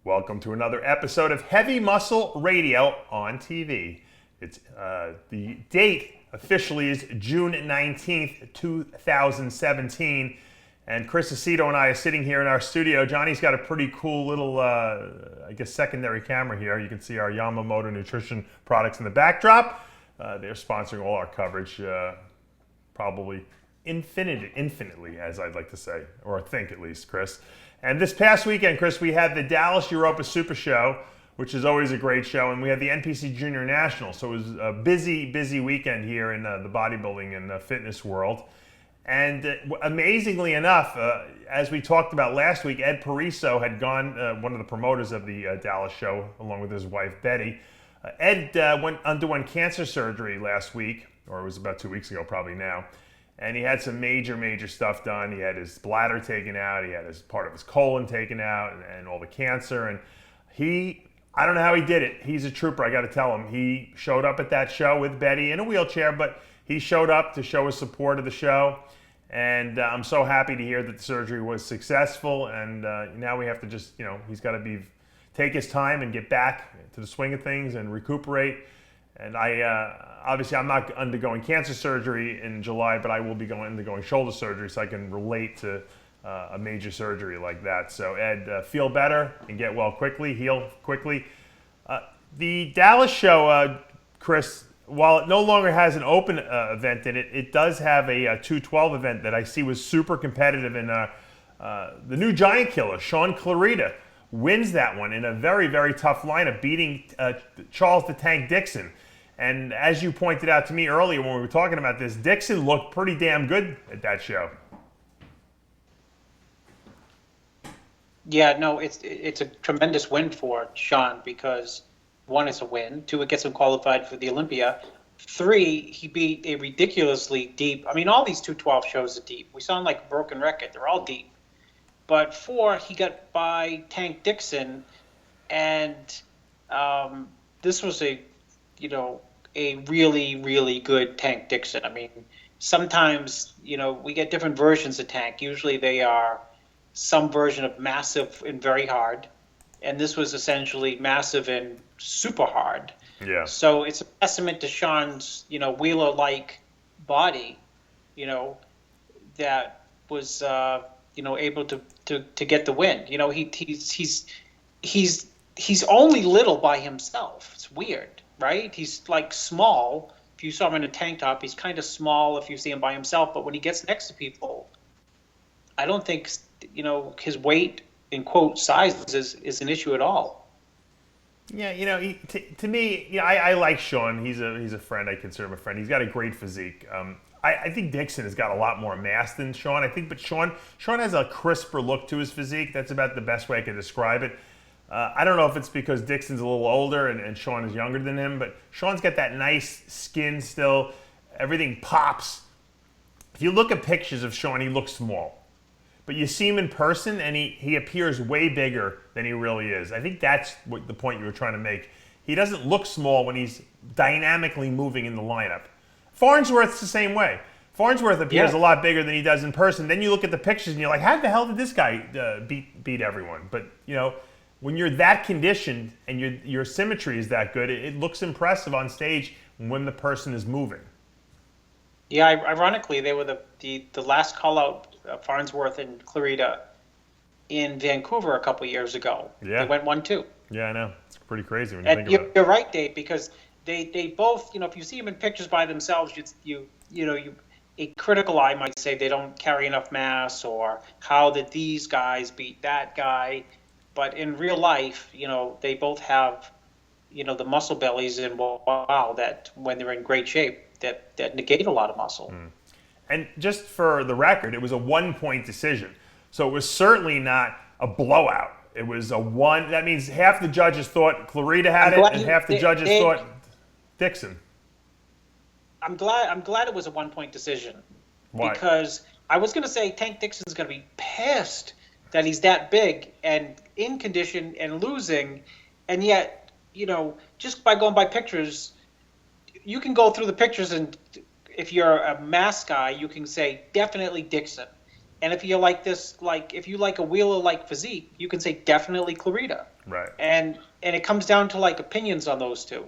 Welcome to another episode of Heavy Muscle Radio on TV. It's the date officially is June 19th, 2017, and Chris Aceto and I are sitting here in our studio. Johnny's got a pretty cool little, secondary camera here. You can see our Yamamoto nutrition products in the backdrop. They're sponsoring all our coverage, probably infinitely, as I'd like to say, or think at least, Chris. And this past weekend, Chris, we had the Dallas Europa Supershow, which is always a great show, and we had the NPC Junior National. So it was a busy weekend here in the bodybuilding and fitness world. And amazingly enough, as we talked about last week, Ed Pariso had gone, one of the promoters of the Dallas show, along with his wife Betty. Ed underwent cancer surgery last week, or it was about 2 weeks ago probably now. And he had some major stuff done. He had his bladder taken out. He had part of his colon taken out and all the cancer. And I don't know how he did it. He's a trooper, I got to tell him. He showed up at that show with Betty in a wheelchair, but he showed up to show his support of the show. And I'm so happy to hear that the surgery was successful. And now we have to just, he's got to take his time and get back to the swing of things and recuperate. And obviously I'm not undergoing cancer surgery in July, but I will be undergoing shoulder surgery, so I can relate to a major surgery like that. So Ed, feel better and get well quickly, heal quickly. The Dallas show, Chris, while it no longer has an open event in it, it does have a 212 event that I see was super competitive. And the new giant killer, Sean Clarita, wins that one in a very tough lineup, beating Charles the Tank Dixon. And as you pointed out to me earlier when we were talking about this, Dixon looked pretty damn good at that show. Yeah, no, it's a tremendous win for Sean because, one, it's a win. Two, it gets him qualified for the Olympia. Three, he beat a ridiculously deep. I mean, all these 212 shows are deep. We sound like a broken record. They're all deep. But four, he got by Tank Dixon, and this was a really good Tank Dixon. I mean, sometimes, we get different versions of Tank. Usually they are some version of massive and very hard, and this was essentially massive and super hard. Yeah. So it's a testament to Sean's, Wheeler-like body, that was, able to get the win. He's only little by himself. It's weird. Right? He's like small. If you saw him in a tank top, he's kind of small if you see him by himself. But when he gets next to people, I don't think, his weight, in quote, size is an issue at all. Yeah, to me, I like Sean. He's a friend. I consider him a friend. He's got a great physique. I think Dixon has got a lot more mass than Sean. But Sean has a crisper look to his physique. That's about the best way I can describe it. I don't know if it's because Dixon's a little older and Sean is younger than him, but Sean's got that nice skin still. Everything pops. If you look at pictures of Sean, he looks small. But you see him in person, and he appears way bigger than he really is. I think that's what the point you were trying to make. He doesn't look small when he's dynamically moving in the lineup. Farnsworth's the same way. Farnsworth appears a lot bigger than he does in person. Then you look at the pictures, and you're like, how the hell did this guy beat everyone? But, when you're that conditioned and your symmetry is that good, it looks impressive on stage when the person is moving. Yeah, ironically, they were the last call-out, Farnsworth and Clarita, in Vancouver a couple years ago. Yeah. They went 1-2. Yeah, I know. It's pretty crazy when you think about it. You're right, Dave, because they both, if you see them in pictures by themselves, a critical eye might say they don't carry enough mass, or how did these guys beat that guy? But in real life, they both have, the muscle bellies and wow, that when they're in great shape, that negate a lot of muscle. Mm. And just for the record, it was a 1-point decision. So it was certainly not a blowout. It was a one. That means half the judges thought Clarita had it, and half the judges thought Dixon. I'm glad it was a 1-point decision. Why? Because I was going to say Tank Dixon's going to be pissed that he's that big and in condition and losing, and yet, just by going by pictures, you can go through the pictures, and if you're a mass guy, you can say definitely Dixon. And if you like a Wheeler-like physique, you can say definitely Clarita. Right. And it comes down to like opinions on those two.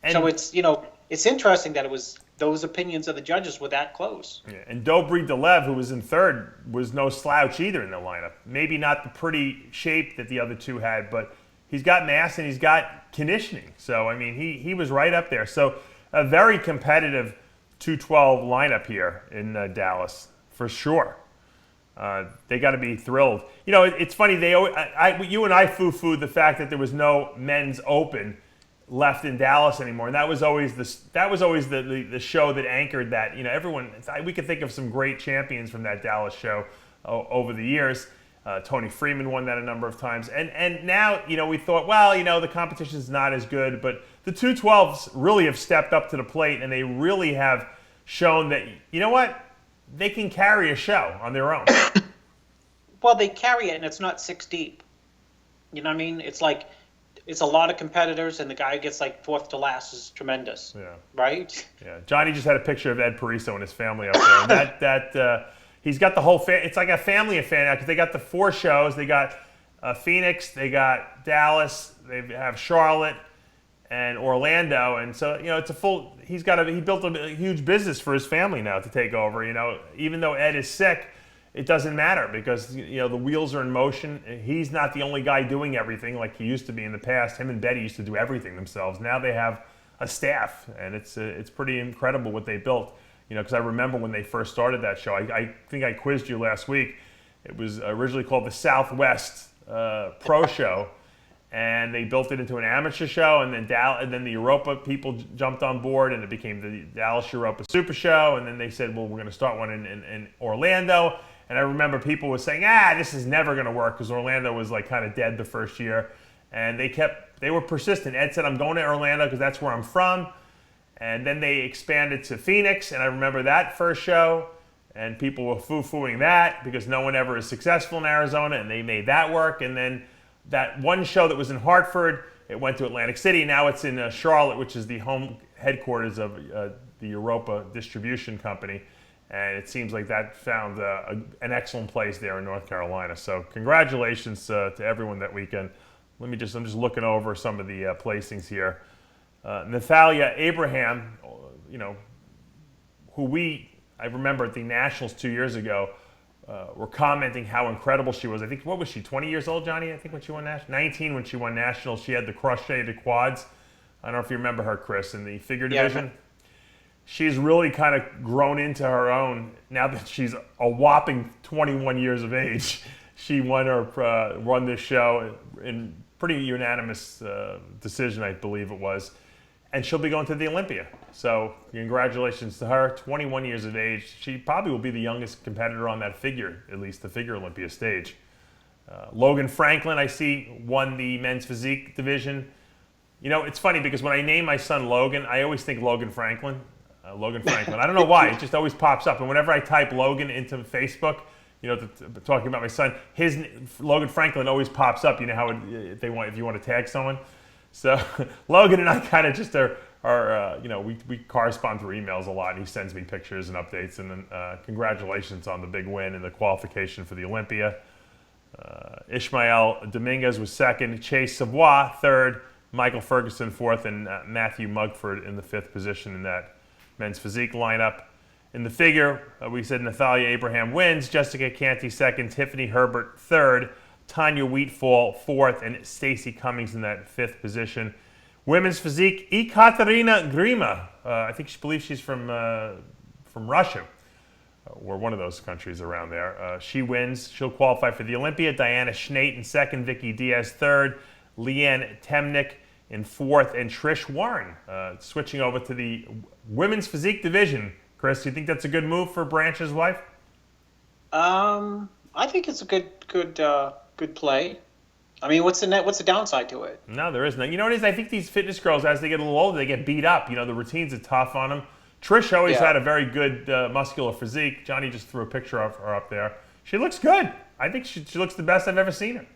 And, so it's interesting that it was those opinions of the judges were that close. Yeah, and Dobry Delev, who was in third, was no slouch either in the lineup. Maybe not the pretty shape that the other two had, but he's got mass and he's got conditioning. So, I mean, he was right up there. So, a very competitive 212 lineup here in Dallas, for sure. They got to be thrilled. You know, it's funny. You and I foo-fooed the fact that there was no men's open left in Dallas anymore, and that was always the show that anchored that. You know, we could think of some great champions from that Dallas show over the years. Tony Freeman won that a number of times, and now, you know, we thought, well, you know, the competition is not as good, but the 212s really have stepped up to the plate, and they really have shown that, you know what, they can carry a show on their own. Well, they carry it, and it's not six deep. You know what I mean? It's like, it's a lot of competitors, and the guy who gets like fourth to last is tremendous. Yeah. Right? Yeah. Johnny just had a picture of Ed Pariso and his family up there. And he's got the whole it's like a family affair now, because they got the 4 shows. They got Phoenix, they got Dallas, they have Charlotte and Orlando, and so, you know, it's a full. He built a huge business for his family now to take over. You know, even though Ed is sick, it doesn't matter, because, you know, the wheels are in motion. He's not the only guy doing everything like he used to be in the past. Him and Betty used to do everything themselves. Now they have a staff, and it's pretty incredible what they built. You know, because I remember when they first started that show. I think I quizzed you last week. It was originally called the Southwest Pro Show, and they built it into an amateur show, and then the Europa people jumped on board, and it became the Dallas Europa Super Show, and then they said, well, we're going to start one in Orlando. And I remember people were saying, this is never going to work, because Orlando was like kind of dead the first year. And they were persistent. Ed said, I'm going to Orlando because that's where I'm from. And then they expanded to Phoenix, and I remember that first show, and people were foo-fooing that because no one ever is successful in Arizona, and they made that work. And then that one show that was in Hartford, it went to Atlantic City. Now it's in Charlotte, which is the home headquarters of the Europa distribution company. And it seems like that found an excellent place there in North Carolina. So congratulations to everyone that weekend. I'm just looking over some of the placings here. Natalia Abraham, you know, I remember at the Nationals 2 years ago, were commenting how incredible she was. I think, what was she, 20 years old, Johnny? I think when she won Nationals? 19 when she won Nationals. She had the crocheted quads. I don't know if you remember her, Chris, in the figure division. Yeah. She's really kind of grown into her own now that she's a whopping 21 years of age. She won this show in pretty unanimous decision, I believe it was. And she'll be going to the Olympia. So congratulations to her, 21 years of age. She probably will be the youngest competitor on that figure, at least the figure Olympia stage. Logan Franklin, I see, won the men's physique division. You know, it's funny because when I name my son Logan, I always think Logan Franklin. Logan Franklin. I don't know why. It just always pops up. And whenever I type Logan into Facebook, you know, talking about my son, his Logan Franklin always pops up. You know how if you want to tag someone. So Logan and I kind of just are you know, we correspond through emails a lot. And he sends me pictures and updates. And then congratulations on the big win and the qualification for the Olympia. Ishmael Dominguez was second. Chase Savoy third. Michael Ferguson fourth, and Matthew Mugford in the 5th position in that men's physique lineup. In the figure, we said Natalia Abraham wins, Jessica Canty second, Tiffany Herbert third, Tanya Wheatfall fourth, and Stacy Cummings in that 5th position. Women's physique, Ekaterina Grima. I think she believes she's from Russia, or one of those countries around there. She wins. She'll qualify for the Olympia. Diana Schnate in second, Vicky Diaz third, Leanne Temnick in 4th, and Trish Warren switching over to the women's physique division. Chris, do you think that's a good move for Branch's wife? I think it's a good play. I mean, what's the downside to it? No, there isn't. You know what it is? I think these fitness girls, as they get a little older, they get beat up. You know, the routines are tough on them. Trish always had a very good muscular physique. Johnny just threw a picture of her up there. She looks good. I think she looks the best I've ever seen her.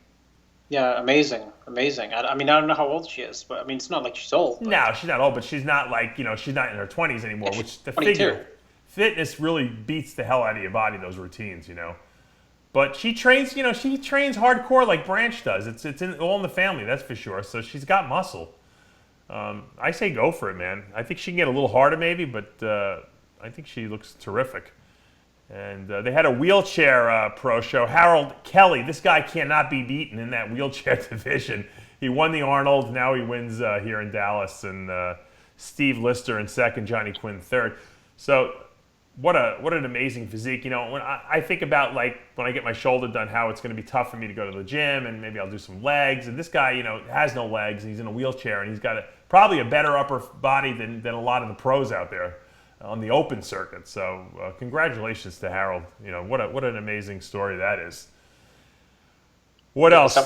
Yeah, amazing. I mean, I don't know how old she is, but I mean, it's not like she's old. But... No, she's not old, but she's not like, you know, she's not in her 20s anymore, which the 22. figure. Fitness really beats the hell out of your body, those routines, you know. But she trains, she trains hardcore like Branch does. It's all in the family, that's for sure. So she's got muscle. I say go for it, man. I think she can get a little harder maybe, but I think she looks terrific. And they had a wheelchair pro show. Harold Kelly, this guy cannot be beaten in that wheelchair division. He won the Arnold. Now he wins here in Dallas. And Steve Lister in second, Johnny Quinn third. So what an amazing physique. When I think about like when I get my shoulder done, how it's going to be tough for me to go to the gym and maybe I'll do some legs. And this guy, has no legs. And he's in a wheelchair and he's got probably a better upper body than a lot of the pros out there on the open circuit. So congratulations to Harold. What an amazing story that is. What else?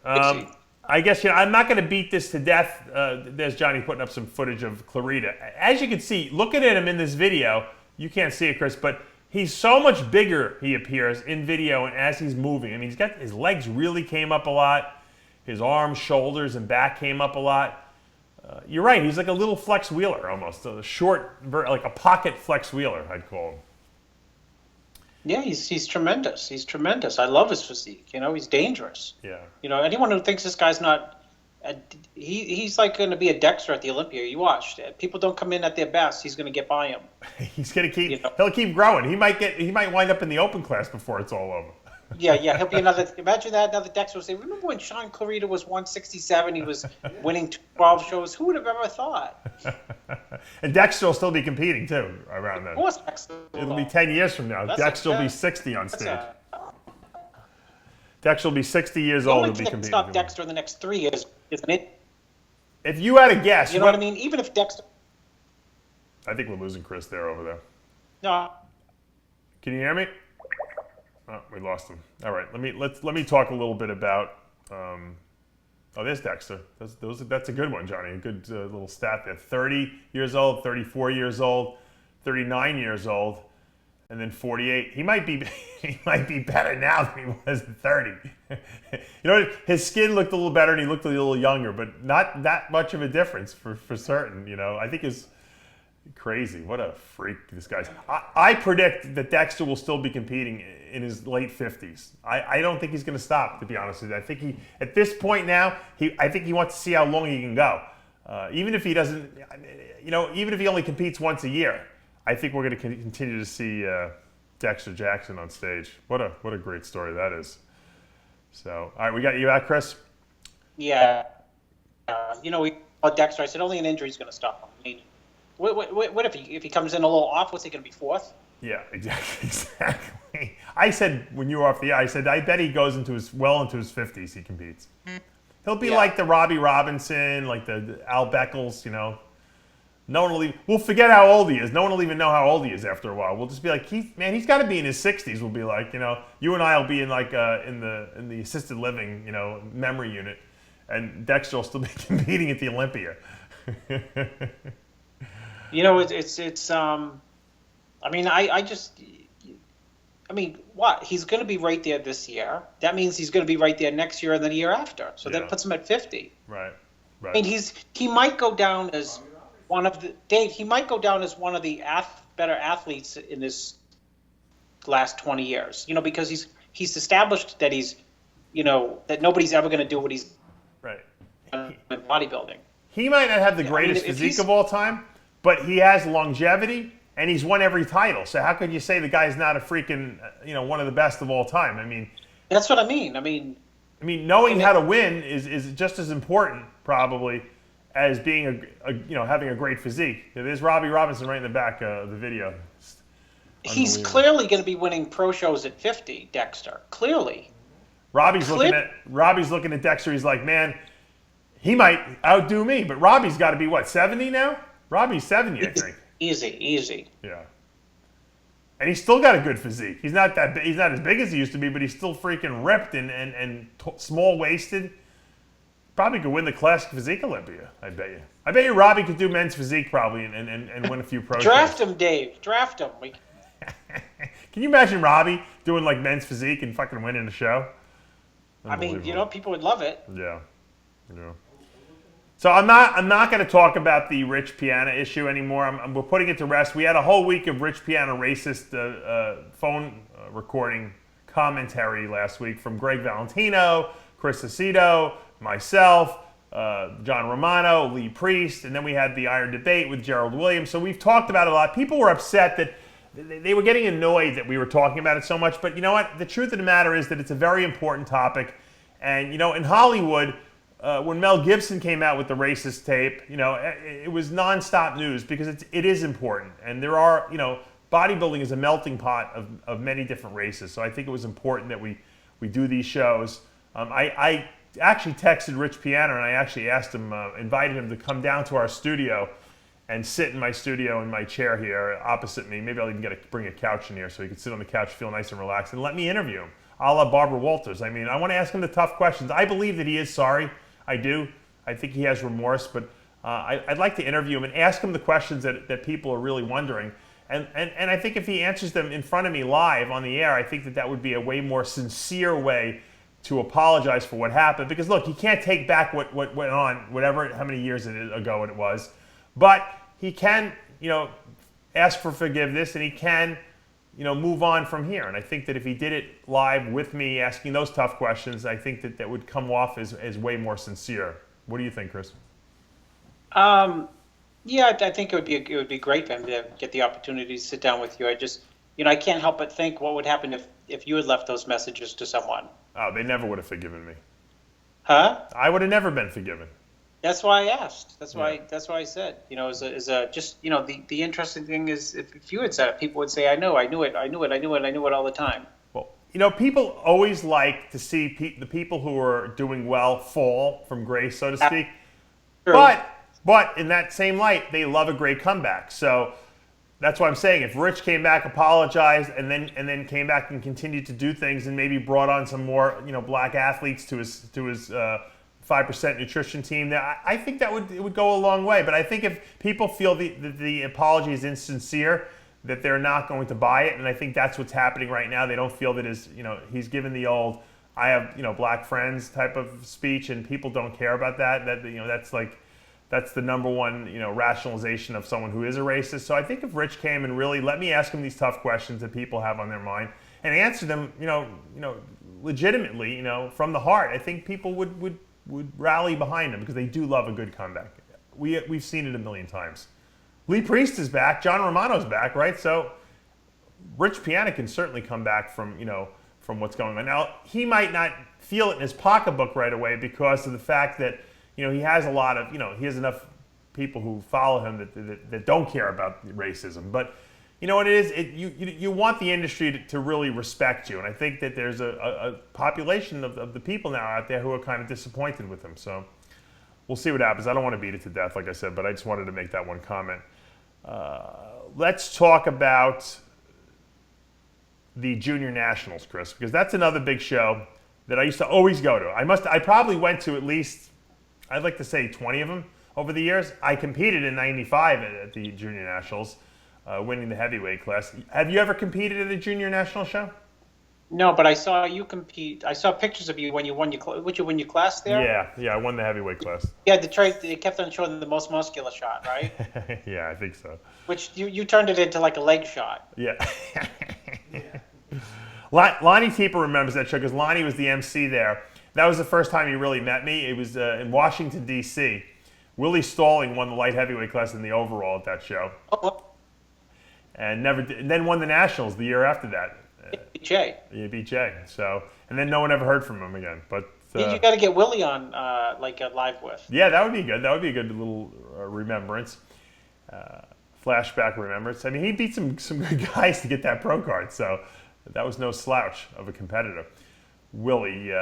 I guess I'm not going to beat this to death. There's Johnny putting up some footage of Clarita. As you can see, looking at him in this video, you can't see it, Chris, but he's so much bigger, he appears, in video and as he's moving. I mean, he's got his legs really came up a lot. His arms, shoulders, and back came up a lot. You're right, he's like a little Flex Wheeler almost. A short, like a pocket Flex Wheeler, I'd call him. Yeah, he's tremendous. He's tremendous. I love his physique. He's dangerous. Yeah. Anyone who thinks this guy's not, he's like going to be a Dexter at the Olympia. You watch. People don't come in at their best. He's going to get by him. He's going to keep. He'll keep growing. He might wind up in the open class before it's all over. Yeah. He'll be another. Imagine that another Dexter will say, "Remember when Sean Clarita was 167? He was winning 12 shows. Who would have ever thought?" And Dexter will still be competing too around then. Of course, Dexter. It'll be 10 years from now. Dexter will be 60 on stage. Dexter will be 60 years old. He'll be competing. Stop Dexter in the next 3 years, isn't it? If you had a guess, you know what I mean. Even if Dexter. I think we're losing Chris there over there. No. Can you hear me? Oh, we lost him. All right, let me talk a little bit about. There's Dexter. That's a good one, Johnny. A good little stat there. 30 years old, 34 years old, 39 years old, and then 48. He might be better now than he was at 30. His skin looked a little better and he looked a little younger, but not that much of a difference for certain. I think it's crazy. What a freak this guy's. I predict that Dexter will still be competing in his late 50s. I don't think he's going to stop, to be honest with you. I think at this point now, I think he wants to see how long he can go. Even if he doesn't, even if he only competes once a year, I think we're going to continue to see Dexter Jackson on stage. What a great story that is. So, all right, we got you out, Chris? Yeah. Dexter, I said only an injury is going to stop him. I mean, what if he comes in a little off? What's he going to be, fourth? Yeah, exactly. I said when you were off the air, I said I bet he goes into his 50s. He competes. He'll be like the Robbie Robertson, like the Al Beckles. No one will we'll forget how old he is. No one will even know how old he is after a while. We'll just be like, he's got to be in his 60s. We'll be like, you and I will be in like in the assisted living, memory unit, and Dexter will still be competing at the Olympia. What? He's going to be right there this year. That means he's going to be right there next year and then the year after. So that puts him at 50. Right. I mean, he might go down as one of the better athletes in this last 20 years. Because he's established that that nobody's ever going to do what he's right in bodybuilding. He might not have the greatest physique of all time, but he has longevity. And he's won every title. So how could you say the guy's not a freaking, one of the best of all time? I mean, that's what I mean. Knowing how to win is just as important probably as being having a great physique. There's Robbie Robertson right in the back of the video. He's clearly going to be winning pro shows at 50, Dexter. Clearly. Robbie's looking at Dexter. He's like, man, he might outdo me, but Robbie's got to be what, 70 now? Robbie's 70, I think. Easy. Yeah. And he's still got a good physique. He's not that he's not as big as he used to be, but he's still freaking ripped and small waisted. Probably could win the classic physique Olympia, I bet you. I bet you Robbie could do men's physique probably and win a few pro Draft shows. him, Dave. Draft him. Can you imagine Robbie doing like men's physique and fucking winning a show? People would love it. Yeah. So I'm not going to talk about the Rich Piana issue anymore. We're putting it to rest. We had a whole week of Rich Piana racist phone recording commentary last week from Gregg Valentino, Chris Aceto, myself, John Romano, Lee Priest, and then we had the Iron Debate with Gerald Williams. So we've talked about it a lot. People were upset that they were getting annoyed that we were talking about it so much. But you know what? The truth of the matter is that it's a very important topic. And, you know, in Hollywood, when Mel Gibson came out with the racist tape, you know, it was nonstop news because it is important. And there are, you know, bodybuilding is a melting pot of many different races. So I think it was important that we do these shows. I actually texted Rich Piana and I actually asked him, invited him to come down to our studio and sit in my studio in my chair here opposite me. Maybe I'll even bring a couch in here so he can sit on the couch, feel nice and relaxed, and let me interview him, a la Barbara Walters. I mean, I want to ask him the tough questions. I believe that he is sorry. I do. I think he has remorse, but I'd like to interview him and ask him the questions that people are really wondering. And I think if he answers them in front of me live on the air, I think that would be a way more sincere way to apologize for what happened. Because look, he can't take back what went on, how many years ago it was. But he can, you know, ask for forgiveness, and he can, you know, move on from here. And I think that if he did it live with me asking those tough questions, I think that would come off as way more sincere. What do you think, Chris? Yeah, I think it would be great for him to get the opportunity to sit down with you. I just, you know, I can't help but think what would happen if you had left those messages to someone. Oh, they never would have forgiven me. Huh? I would have never been forgiven. That's why I asked. That's why I said. You know, just, you know, the interesting thing is if you had said it, people would say, I knew it all the time. Well, you know, people always like to see the people who are doing well fall from grace, so to speak. True. But in that same light, they love a great comeback. So that's why I'm saying if Rich came back, apologized, and then came back and continued to do things, and maybe brought on some more, you know, black athletes to his 5% nutrition team, I think it would go a long way. But I think if people feel the apology is insincere, that they're not going to buy it, and I think that's what's happening right now. They don't feel that he's given the old "I have, you know, black friends" type of speech, and people don't care about that. That, you know, that's the number one, you know, rationalization of someone who is a racist. So I think if Rich came and really let me ask him these tough questions that people have on their mind and answer them, you know, legitimately, you know, from the heart, I think people would rally behind him because they do love a good comeback. We've seen it a million times. Lee Priest is back. John Romano's back, right? So Rich Piana can certainly come back from what's going on. Now, he might not feel it in his pocketbook right away because of the fact that, you know, he has a lot of, you know, he has enough people who follow him that don't care about racism. But you know what it is? You want the industry to really respect you. And I think that there's a population of the people now out there who are kind of disappointed with him. So we'll see what happens. I don't want to beat it to death, like I said, but I just wanted to make that one comment. Let's talk about the Junior Nationals, Chris, because that's another big show that I used to always go to. I probably went to at least, I'd like to say 20 of them over the years. I competed in '95 at the Junior Nationals, winning the heavyweight class. Have you ever competed at a Junior National show? No, but I saw you compete. I saw pictures of you when you won your class there. Yeah, I won the heavyweight class. Yeah, they kept on showing the most muscular shot, right? Yeah, I think so. Which you turned it into like a leg shot. Yeah. Lonnie Tieper remembers that show because Lonnie was the MC there. That was the first time he really met me. It was in Washington, D.C. Willie Stalling won the light heavyweight class in the overall at that show. Oh. And then won the Nationals the year after that. Beat Jay. He beat Jay. So, and then no one ever heard from him again. But you got to get Willie on like a live with. Yeah, that would be good. That would be a good little remembrance, flashback remembrance. I mean, he beat some good guys to get that pro card. So that was no slouch of a competitor. Willie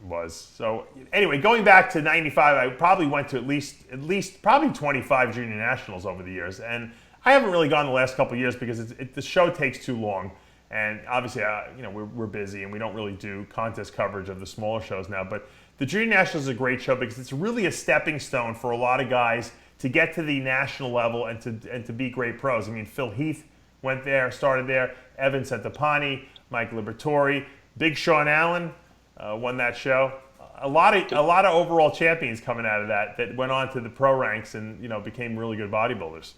was. So anyway, going back to '95, I probably went to at least probably 25 Junior Nationals over the years, and I haven't really gone the last couple of years because the show takes too long. And obviously, we're busy and we don't really do contest coverage of the smaller shows now. But the Junior Nationals is a great show because it's really a stepping stone for a lot of guys to get to the national level and to be great pros. I mean, Phil Heath went there, started there. Evan Centopani, Mike Liberatore, Big Sean Allen won that show. A lot of overall champions coming out of that went on to the pro ranks and became really good bodybuilders.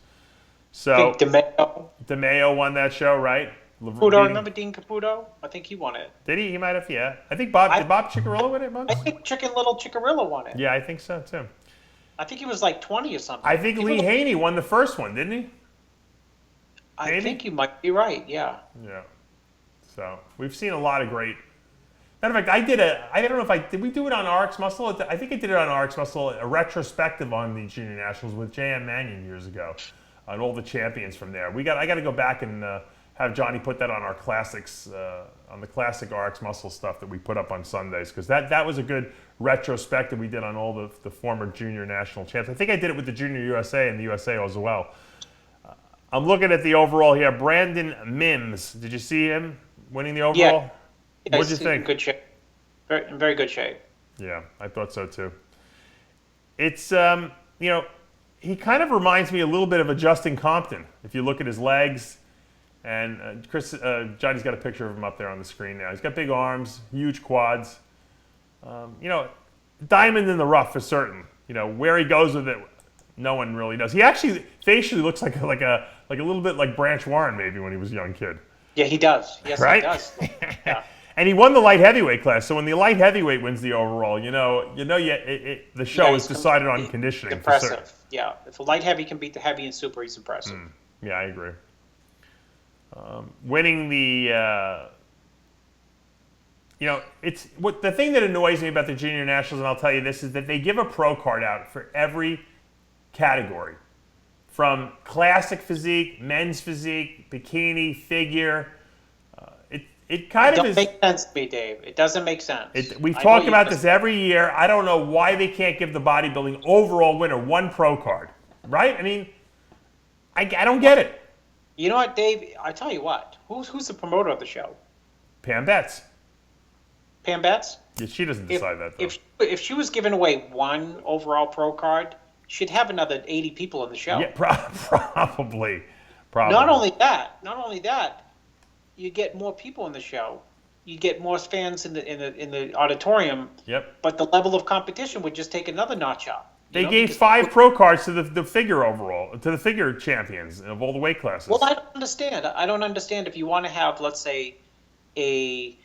So DeMayo won that show, right? Caputo, remember Dean Caputo? I think he won it. Did he? He might have, yeah. I think did Bob Ciccarello win it, Monks? I think Little Ciccarello won it. Yeah, I think so, too. I think he was like 20 or something. I think Lee Haney won the first one, didn't he? I think you might be right, yeah. Yeah. So, we've seen a lot of great... Matter of fact, I don't know if did we do it on RxMuscle? I think I did it on RxMuscle, a retrospective on the Junior Nationals with J.M. Mannion years ago, on all the champions from there. I got to go back and have Johnny put that on our classics, on the classic RxMuscle stuff that we put up on Sundays, because that was a good retrospective we did on all the former Junior National champs. I think I did it with the Junior USA and the USA as well. I'm looking at the overall here. Brandon Mims, did you see him winning the overall? Yeah. What did you think? Good shape. In very good shape. Yeah, I thought so too. It's, he kind of reminds me a little bit of a Justin Compton. If you look at his legs, and Johnny's got a picture of him up there on the screen now. He's got big arms, huge quads. Diamond in the rough for certain. Where he goes with it, no one really knows. He actually facially looks like a little bit like Branch Warren maybe when he was a young kid. Yeah, he does. Yes, right? He does. Yeah. And he won the light heavyweight class. So when the light heavyweight wins the overall, the show is decided on conditioning. Impressive. Yeah, if a light heavy can beat the heavy and super, he's impressive. Yeah, I agree. Winning the, it's the thing that annoys me about the Junior Nationals, and I'll tell you this, is that they give a pro card out for every category, from classic physique, men's physique, bikini, figure. It kind of is. It doesn't make sense to me, Dave. It doesn't make sense. We've talked about this every year. I don't know why they can't give the bodybuilding overall winner one pro card, right? I mean, I don't get it. You know what, Dave? I tell you what. Who's the promoter of the show? Pam Betts. Pam Betts? Yeah, she doesn't decide that, though. If she was giving away one overall pro card, she'd have another 80 people in the show. Yeah, probably. Not only that, you get more people in the show. You get more fans in the auditorium. Yep. But the level of competition would just take another notch up. They gave 5 pro cards to the figure overall, to the figure champions of all the weight classes. Well, I don't understand if you want to have, let's say, a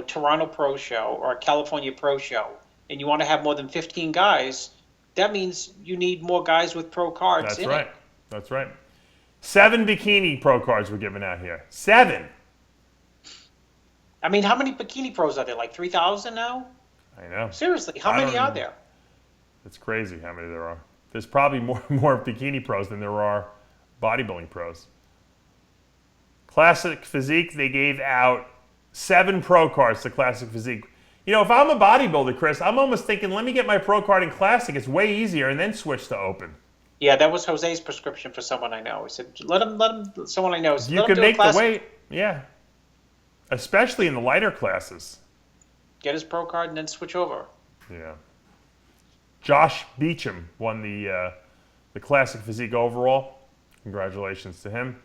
Toronto Pro Show or a California Pro Show, and you want to have more than 15 guys. That means you need more guys with pro cards. That's right. That's right. 7 bikini pro cards were given out here. 7. I mean, how many bikini pros are there? Like 3,000 now? I know. Seriously, how many are there? It's crazy how many there are. There's probably more bikini pros than there are bodybuilding pros. Classic physique, they gave out 7 pro cards to classic physique. If I'm a bodybuilder, Chris, I'm almost thinking, let me get my pro card in classic. It's way easier, and then switch to open. Yeah, that was Jose's prescription for someone I know. He said, let him someone I know. You can make the weight, yeah. Especially in the lighter classes. Get his pro card and then switch over. Yeah. Josh Beecham won the classic physique overall. Congratulations to him.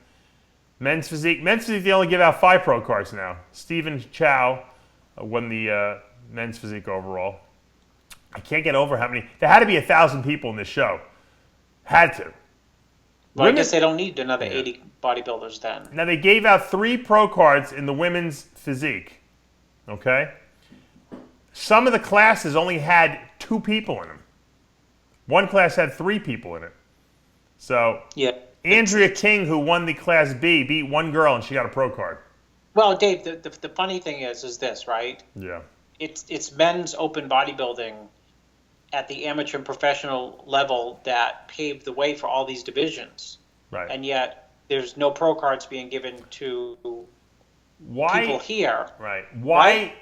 Men's physique, they only give out 5 pro cards now. Stephen Chow won the men's physique overall. I can't get over how many. There had to be 1,000 people in this show. Had to. Well, I guess they don't need another 80 bodybuilders then. Now, they gave out 3 pro cards in the women's physique. Okay? Some of the classes only had 2 people in them. One class had 3 people in it. So, yeah. Andrea King, who won the Class B, beat one girl and she got a pro card. Well, Dave, the funny thing is this, right? Yeah. It's men's open bodybuilding at the amateur and professional level that paved the way for all these divisions. Right. And yet there's no pro cards being given to people here. Right. Why?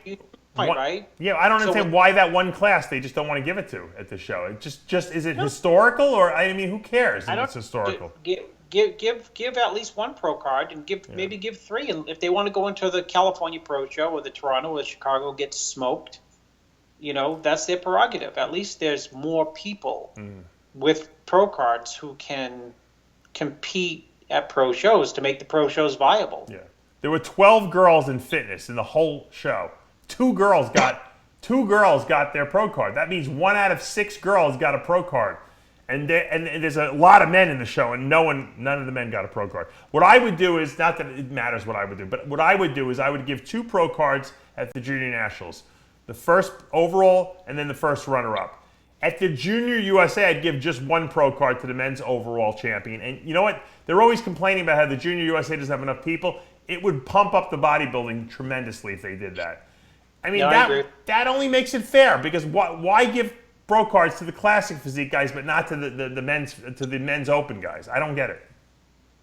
Right? Yeah, I don't understand why that one class they just don't want to give it to at the show. It just is it historical, or I mean, who cares if it's historical? Give at least one pro card and maybe give 3, and if they want to go into the California Pro Show or the Toronto or Chicago gets smoked, that's their prerogative. At least there's more people with pro cards who can compete at pro shows to make the pro shows viable. Yeah, there were 12 girls in fitness in the whole show. 2 girls got their pro card. That means 1 out of 6 girls got a pro card. And there's a lot of men in the show, and none of the men got a pro card. What I would do is, not that it matters what I would do, but what I would do is I would give 2 pro cards at the Junior Nationals. The first overall, and then the first runner-up. At the Junior USA, I'd give just 1 pro card to the men's overall champion. And you know what? They're always complaining about how the Junior USA doesn't have enough people. It would pump up the bodybuilding tremendously if they did that. I mean, that only makes it fair, because why give pro cards to the classic physique guys, but not to the men's open guys? I don't get it.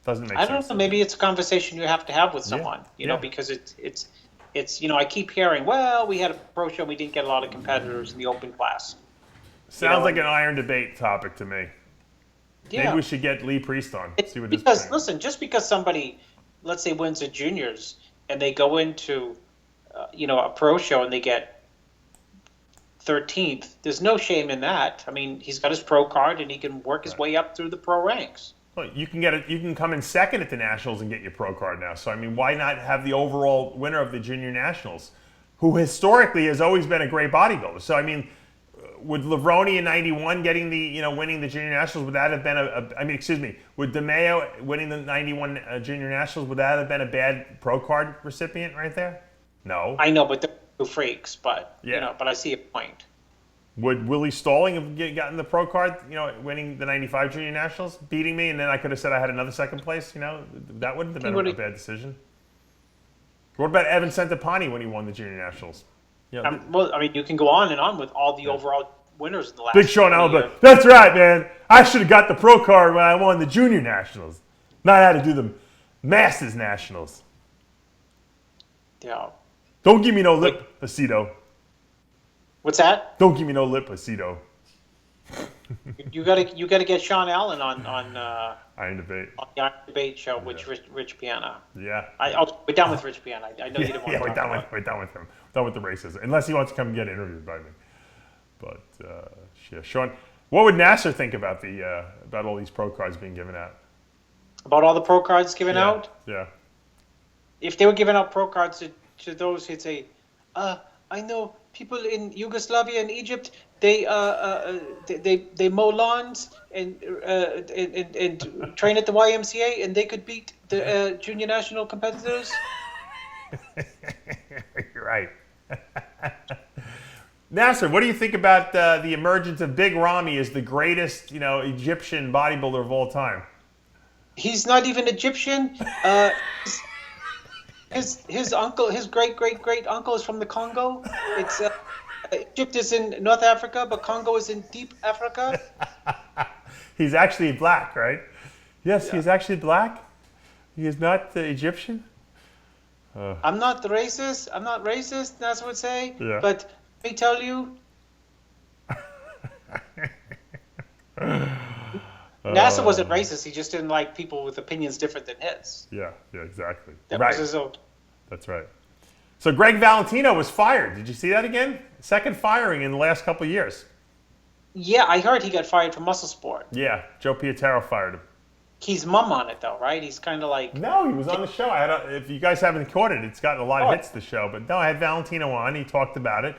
Doesn't make sense. I don't know. Maybe it's a conversation you have to have with someone. You know, because it's I keep hearing, well, we had a pro show, we didn't get a lot of competitors in the open class. Sounds like an iron debate topic to me. Yeah. Maybe we should get Lee Priest on. See what because listen, just because somebody, let's say, wins a juniors and they go into a pro show and they get 13th, there's no shame in that. I mean, he's got his pro card and he can work his way up through the pro ranks. Well, you can come in second at the Nationals and get your pro card now. So I mean, why not have the overall winner of the Junior Nationals, who historically has always been a great bodybuilder? So I mean, would Levrone in '91 getting winning the Junior Nationals, would that have been would DeMeo winning the '91 Junior Nationals, would that have been a bad pro card recipient right there? No. I know, but they're two freaks. But but I see a point. Would Willie Stalling have gotten the pro card, winning the '95 Junior Nationals, beating me, and then I could have said I had another second place? That wouldn't have been a bad decision. What about Evan Centopani when he won the Junior Nationals? Well, I mean, you can go on and on with all the overall winners in the last. Big Sean Albert. That's right, man. I should have got the pro card when I won the Junior Nationals, not how to do the Masters Nationals. Yeah. Don't give me no lip, Aceto. What's that? Don't give me no lip, Aceto. You gotta get Sean Allen on Iron Debate. On the Iron Debate show with Rich Piana. Yeah. We're done with Rich Piana. I know you didn't want to. We're done with him. Done with the racism. Unless he wants to come and get interviewed by me. But Sean, what would Nasser think about about all these pro cards being given out? About all the pro cards given out? Yeah. If they were giving out pro cards to those who'd say, I know people in Yugoslavia and Egypt, they mow lawns and train at the YMCA, and they could beat the junior national competitors. You're right. Nasser, what do you think about the emergence of Big Ronnie as the greatest, Egyptian bodybuilder of all time? He's not even Egyptian. His uncle, his great uncle is from the Congo. It's Egypt is in North Africa, but Congo is in deep Africa. He's actually black, right? Yes, he's actually black. He is not Egyptian. I'm not racist. That's what I would say. Yeah. But let me tell you, NASA wasn't racist. He just didn't like people with opinions different than his. Yeah, exactly. That was his own. That's right. So Gregg Valentino was fired. Did you see that again? Second firing in the last couple of years. Yeah, I heard he got fired from Muscle Sport. Yeah, Joe Piataro fired him. He's mum on it though, right? He's kind of like... No, he was on the show. If you guys haven't caught it, it's gotten a lot of hits, the show. But no, I had Valentino on. He talked about it.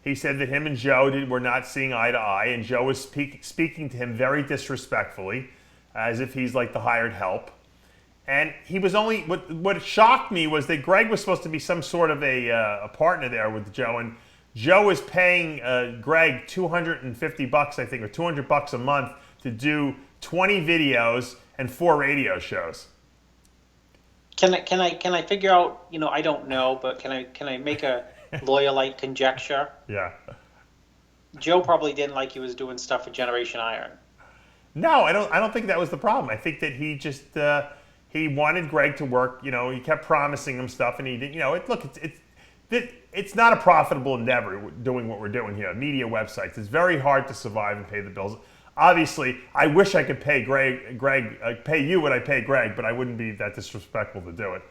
He said that him and Joe were not seeing eye to eye, and Joe was speaking to him very disrespectfully, as if he's like the hired help. And he was only... What shocked me was that Gregg was supposed to be some sort of a partner there with Joe, and Joe was paying Gregg $250, I think, or $200 a month to do 20 videos and 4 radio shows. Can I figure out? I don't know, but can I make a loyalite conjecture? Yeah. Joe probably didn't like he was doing stuff with Generation Iron. No, I don't think that was the problem. I think that he just he wanted Gregg to work. He kept promising him stuff, and he did. It's not a profitable endeavor doing what we're doing here. Media websites. It's very hard to survive and pay the bills. Obviously, I wish I could pay Gregg, pay you what I pay Gregg, but I wouldn't be that disrespectful to do it.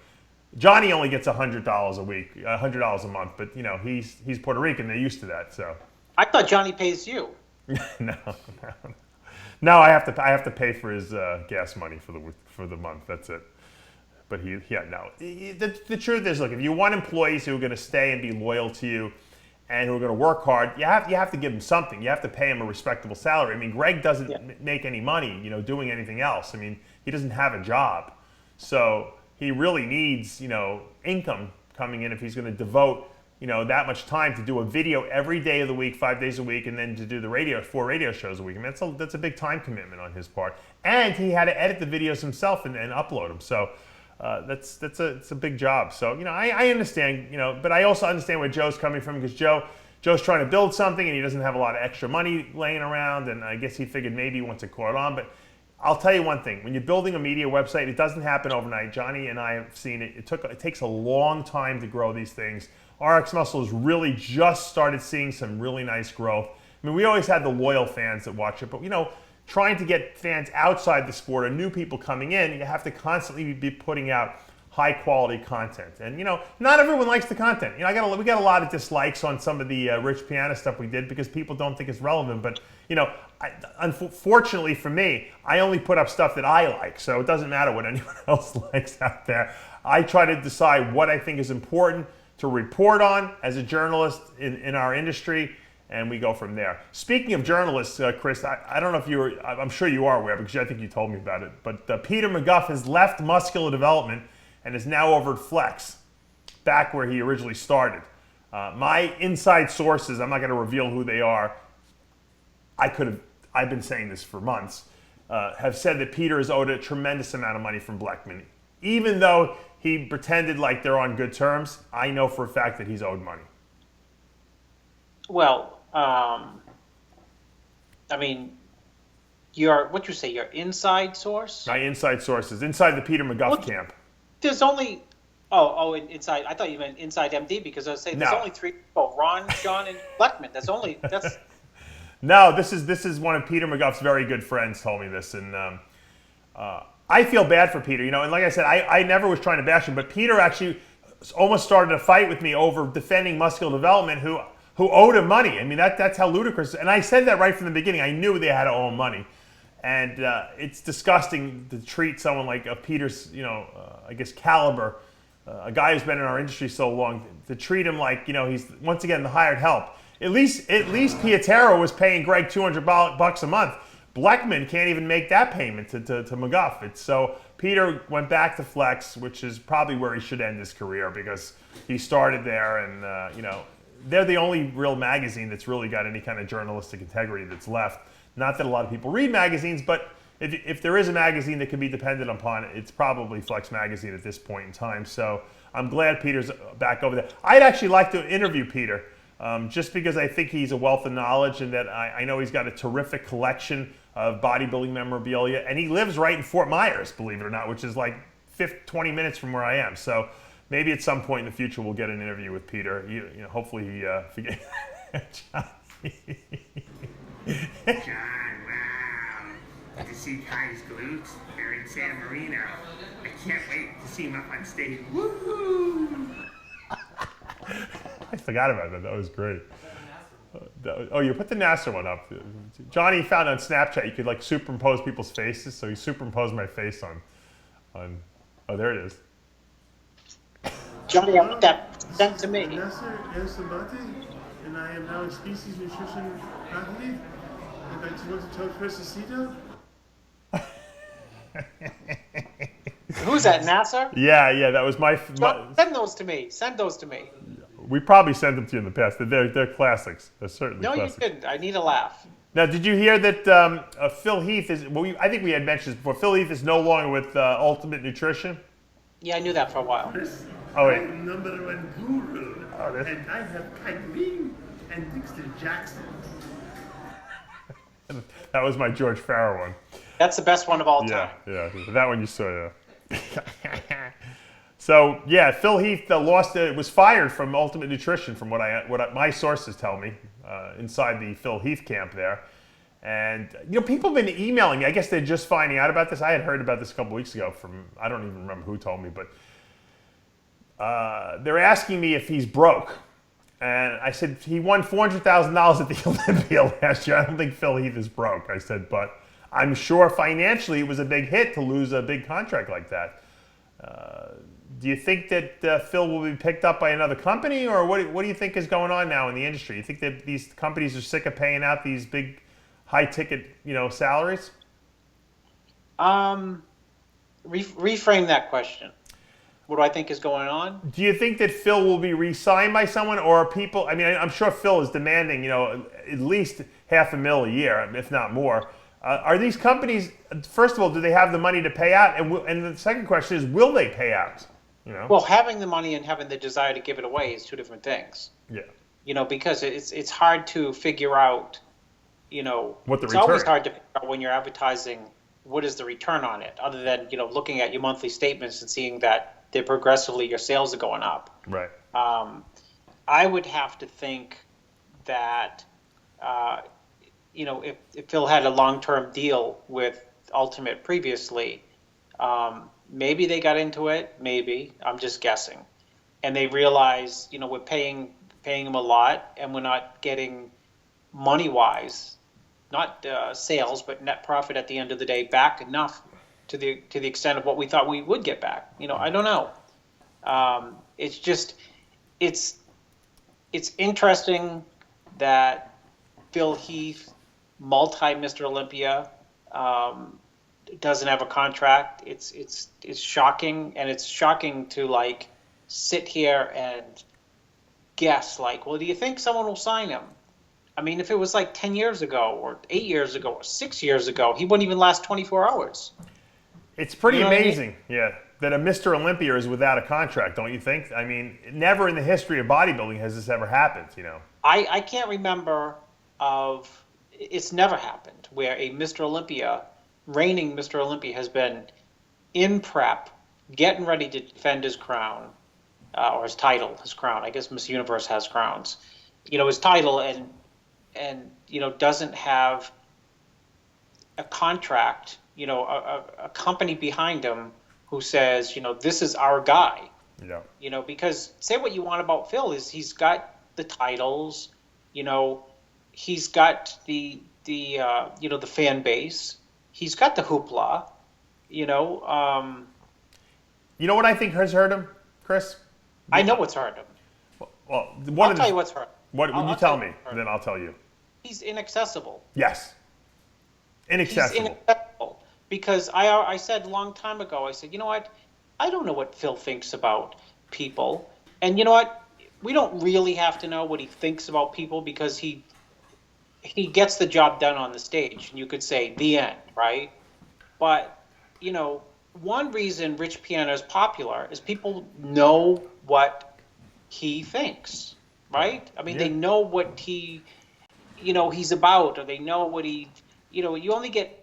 Johnny only gets $100 a week, $100 a month, but he's Puerto Rican. They're used to that. So I thought Johnny pays you. No. I have to pay for his gas money for the month. That's it. But no. The truth is, look, if you want employees who are going to stay and be loyal to you, and who are going to work hard, you have to give them something. You have to pay them a respectable salary. I mean, Gregg doesn't make any money, doing anything else. I mean, he doesn't have a job. So he really needs, income coming in if he's going to devote, that much time to do a video every day of the week, 5 days a week, and then to do the 4 radio shows a week. I mean, that's a big time commitment on his part. And he had to edit the videos himself and upload them. So it's a big job. So, I understand, but I also understand where Joe's coming from, because Joe's trying to build something and he doesn't have a lot of extra money laying around, and I guess he figured maybe once it caught on. But I'll tell you one thing, when you're building a media website, it doesn't happen overnight. Johnny and I have seen it. It takes a long time to grow these things. RxMuscle has really just started seeing some really nice growth. I mean, we always had the loyal fans that watch it, but trying to get fans outside the sport or new people coming in, you have to constantly be putting out high quality content. And not everyone likes the content. We got a lot of dislikes on some of the Rich Piana stuff we did because people don't think it's relevant. But unfortunately for me, I only put up stuff that I like, so it doesn't matter what anyone else likes out there. I try to decide what I think is important to report on as a journalist in our industry, and we go from there. Speaking of journalists, Chris, I don't know if I'm sure you are aware, because I think you told me about it, but Peter McGough has left Muscular Development and is now over at Flex, back where he originally started. My inside sources, I'm not going to reveal who they are, I've been saying this for months, have said that Peter is owed a tremendous amount of money from Blackman. Even though he pretended like they're on good terms, I know for a fact that he's owed money. Well, I mean, your inside source? My inside sources, inside the Peter McGough camp. There's only, inside, I thought you meant inside MD, because I was saying there's only 3 people, Ron, John, and Blackman. That's. No, this is one of Peter McGough's very good friends told me this, and I feel bad for Peter, and like I said, I never was trying to bash him, but Peter actually almost started a fight with me over defending Muscular Development, who owed him money. I mean, that's how ludicrous, and I said that right from the beginning. I knew they had to owe him money, and it's disgusting to treat someone like Peter's, I guess caliber, a guy who's been in our industry so long, to treat him like, he's once again the hired help. At least Pietero was paying Gregg $200 a month. Blackman can't even make that payment to McGough. So Peter went back to Flex, which is probably where he should end his career, because he started there, and they're the only real magazine that's really got any kind of journalistic integrity that's left. Not that a lot of people read magazines, but if there is a magazine that can be depended upon, it's probably Flex Magazine at this point in time. So I'm glad Peter's back over there. I'd actually like to interview Peter, just because I think he's a wealth of knowledge, and that I know he's got a terrific collection of bodybuilding memorabilia, and he lives right in Fort Myers, believe it or not, which is like 20 minutes from where I am. So maybe at some point in the future we'll get an interview with Peter. Hopefully he forget. John, wow. To see Kai's glutes here in San Marino. I can't wait to see him up on stage. Woo! I forgot about that. That was great. Oh, you put the NASA one up. Johnny found on Snapchat you could like superimpose people's faces, so he superimposed my face on. Oh, there it is. Johnny, I want that sent to me. Nasser El-Sabati, and I am now a species nutrition athlete. And I just want to tell Chris Aceto. Who's that, Nasser? Yeah, that was my. Send those to me. Send those to me. We probably sent them to you in the past. They're classics. They're certainly classics. No, you didn't. I need a laugh. Now, did you hear that Phil Heath is? Well, I think we had mentioned this before. Phil Heath is no longer with Ultimate Nutrition. Yeah, I knew that for a while. Chris, Oh, wait. I'm number one guru. Oh, and I have Kylie and Dexter Jackson. That was my George Farrow one. That's the best one of all time. Yeah. That one you saw, yeah. So yeah, Phil Heath was fired from Ultimate Nutrition, from what my sources tell me, inside the Phil Heath camp there. And people have been emailing me. I guess they're just finding out about this. I had heard about this a couple weeks ago from, I don't even remember who told me, but they're asking me if he's broke. And I said, he won $400,000 at the Olympia last year. I don't think Phil Heath is broke. I said, but I'm sure financially it was a big hit to lose a big contract like that. do you think that Phil will be picked up by another company, or what do you think is going on now in the industry? You think that these companies are sick of paying out these big, high-ticket, salaries? Reframe that question. What do I think is going on? Do you think that Phil will be re-signed by someone, or are people? I mean, I'm sure Phil is demanding, at least $500,000 a year, if not more. Are these companies? First of all, do they have the money to pay out? And the second question is, will they pay out? Well, having the money and having the desire to give it away is two different things. Yeah. Because it's hard to figure out. What the it's return. always hard to figure out when you're advertising. What is the return on it, other than looking at your monthly statements and seeing that they're progressively your sales are going up. Right. I would have to think that if Phil had a long-term deal with Ultimate previously, maybe they got into it. Maybe I'm just guessing, and they realize we're paying him a lot, and we're not getting money-wise, not sales, but net profit at the end of the day back enough to the extent of what we thought we would get back. I don't know. It's just it's interesting that Phil Heath, multi-Mr. Olympia, doesn't have a contract. It's shocking, and it's shocking to sit here and guess well, do you think someone will sign him? I mean, if it was 10 years ago or 8 years ago or 6 years ago, he wouldn't even last 24 hours. It's pretty amazing, yeah, that a Mr. Olympia is without a contract, don't you think? I mean, never in the history of bodybuilding has this ever happened, I can't remember it's never happened where a Mr. Olympia, reigning Mr. Olympia, has been in prep, getting ready to defend his crown, or his title, his crown. I guess Miss Universe has crowns. His title, and doesn't have a contract, a company behind him who says, this is our guy. Yeah. Because say what you want about Phil, is he's got the titles, he's got the fan base, he's got the hoopla, You know what I think has hurt him, Chris? I know what's hurt him. Well, I'll tell you what's hurt. What? When you tell me, then I'll tell you. He's inaccessible. Yes. Inaccessible. He's inaccessible. Because I said a long time ago, I said, you know what? I don't know what Phil thinks about people. And you know what? We don't really have to know what he thinks about people because he gets the job done on the stage. And you could say the end, right? But, one reason Rich Piana is popular is people know what he thinks, right? I mean, They know what he, he's about, or they know what he, you only get.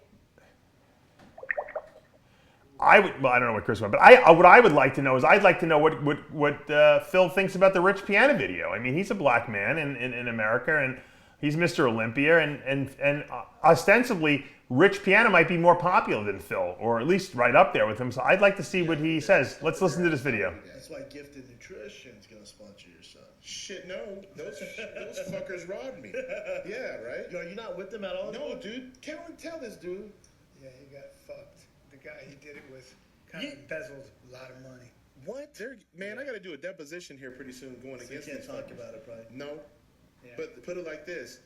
I don't know what Chris went, but what I would like to know is I'd like to know what Phil thinks about the Rich Piana video. I mean, he's a black man in America, and he's Mr. Olympia, and ostensibly Rich Piana might be more popular than Phil, or at least right up there with him. So I'd like to see what he says. Let's listen to this video. That's why Gifted Nutrition's gonna sponsor your son. Shit, no. Those fuckers robbed me. Yeah, right? Yo, you're not with them at all? No, dude. Can't really tell this dude. Yeah, he got fucked. The guy he did it with kind of embezzled a lot of money. What? Man, I got to do a deposition here pretty soon going So against you can't these talk fuckers. about it, probably. No. Yeah. But put it like this.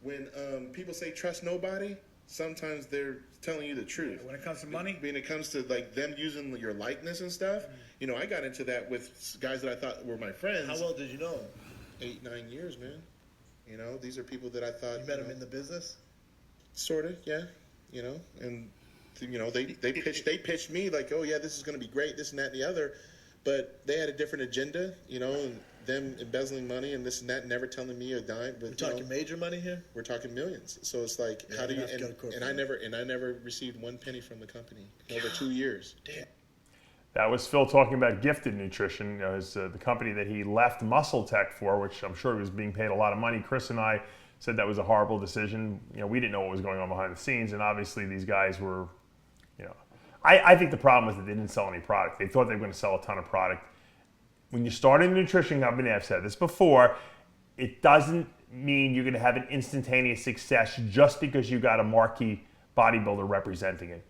When people say trust nobody, sometimes they're telling you the truth. When it comes to money? When it comes to like them using your likeness and stuff, I got into that with guys that I thought were my friends. How well did you know him? 8-9 years, man. These are people that I thought. You met him in the business? Sort of, yeah. And they pitched me like, oh yeah, this is going to be great, this and that and the other, but they had a different agenda, and them embezzling money and this and that, never telling me a dime. But We're talking major money here? we're talking millions. So it's like, Yeah, how do you? that's gotta go And I never received one penny from the company in over 2 years. Damn. That was Phil talking about Gifted Nutrition, the company that he left Muscle Tech for, which I'm sure he was being paid a lot of money. Chris and I said that was a horrible decision. We didn't know what was going on behind the scenes, and obviously these guys were, I think the problem was that they didn't sell any product. They thought they were going to sell a ton of product. When you start a nutrition company, I've said this before, it doesn't mean you're going to have an instantaneous success just because you got a marquee bodybuilder representing it.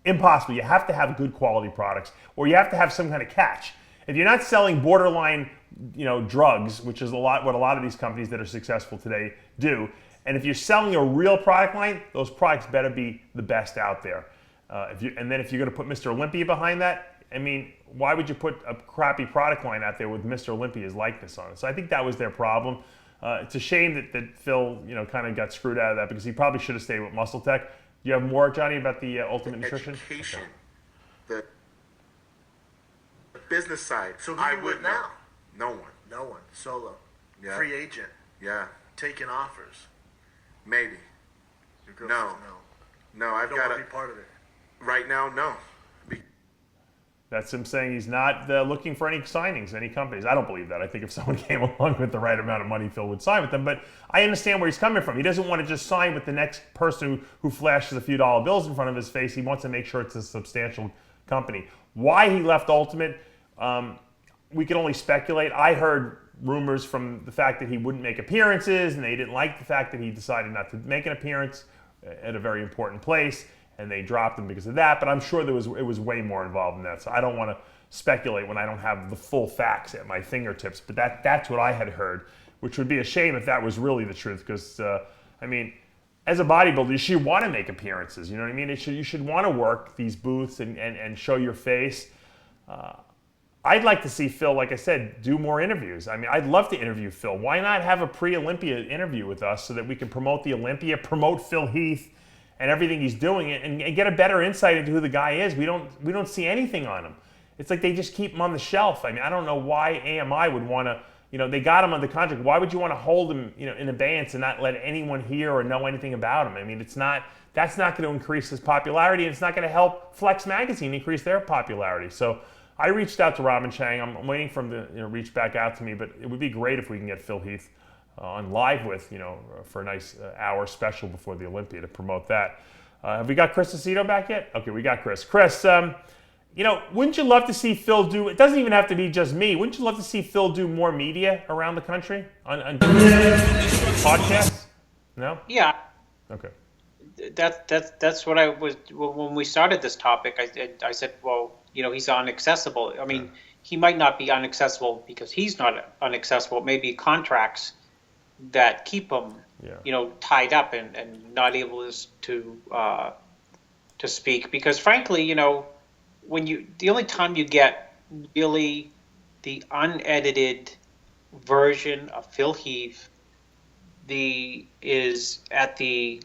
impossible. You have to have good quality products, or you have to have some kind of catch. If you're not selling borderline, drugs, which is what a lot of these companies that are successful today do, and if you're selling a real product line, those products better be the best out there. If you're going to put Mr. Olympia behind that, I mean, why would you put a crappy product line out there with Mr. Olympia's likeness on it? So I think that was their problem. It's a shame that Phil, kind of got screwed out of that because he probably should have stayed with Muscle Tech. Do you have more, Johnny, about the Ultimate Nutrition? Education, the business side. So who you with now? No one. No one. Solo. Yeah. Free agent. Yeah. Taking offers. Maybe. Your girl No. says no. No, I've Don't got want to to be part of it. right now. No. That's him saying he's not looking for any signings, any companies. I don't believe that. I think if someone came along with the right amount of money, Phil would sign with them. But I understand where he's coming from. He doesn't want to just sign with the next person who flashes a few dollar bills in front of his face. He wants to make sure it's a substantial company. Why he left Ultimate, we can only speculate. I heard rumors from the fact that he wouldn't make appearances, and they didn't like the fact that he decided not to make an appearance at a very important place, and they dropped him because of that. But I'm sure it was way more involved in that. So I don't want to speculate when I don't have the full facts at my fingertips. But that's what I had heard, which would be a shame if that was really the truth. Because as a bodybuilder, you should want to make appearances. You know what I mean? You should want to work these booths and show your face. I'd like to see Phil, like I said, do more interviews. I mean, I'd love to interview Phil. Why not have a pre-Olympia interview with us so that we can promote the Olympia, promote Phil Heath and everything he's doing, and get a better insight into who the guy is. We don't see anything on him. It's like they just keep him on the shelf. I mean, I don't know why AMI would want to, they got him under contract. Why would you want to hold him, in abeyance and not let anyone hear or know anything about him? I mean, that's not going to increase his popularity, and it's not going to help Flex Magazine increase their popularity. So I reached out to Robin Chang. I'm waiting for him to reach back out to me, but it would be great if we can get Phil Heath on live with, for a nice hour special before the Olympia to promote that. Have we got Chris Aceto back yet? Okay, we got Chris. Chris, wouldn't you love to see Phil do, it doesn't even have to be just me, wouldn't you love to see Phil do more media around the country on podcasts? No? Yeah. Okay. That's what I was, when we started this topic, I said, well, he's inaccessible. I mean, he might not be inaccessible because he's not inaccessible. Maybe contracts that keep him, tied up and not able to speak. Because frankly, the only time you get really the unedited version of Phil Heath is at the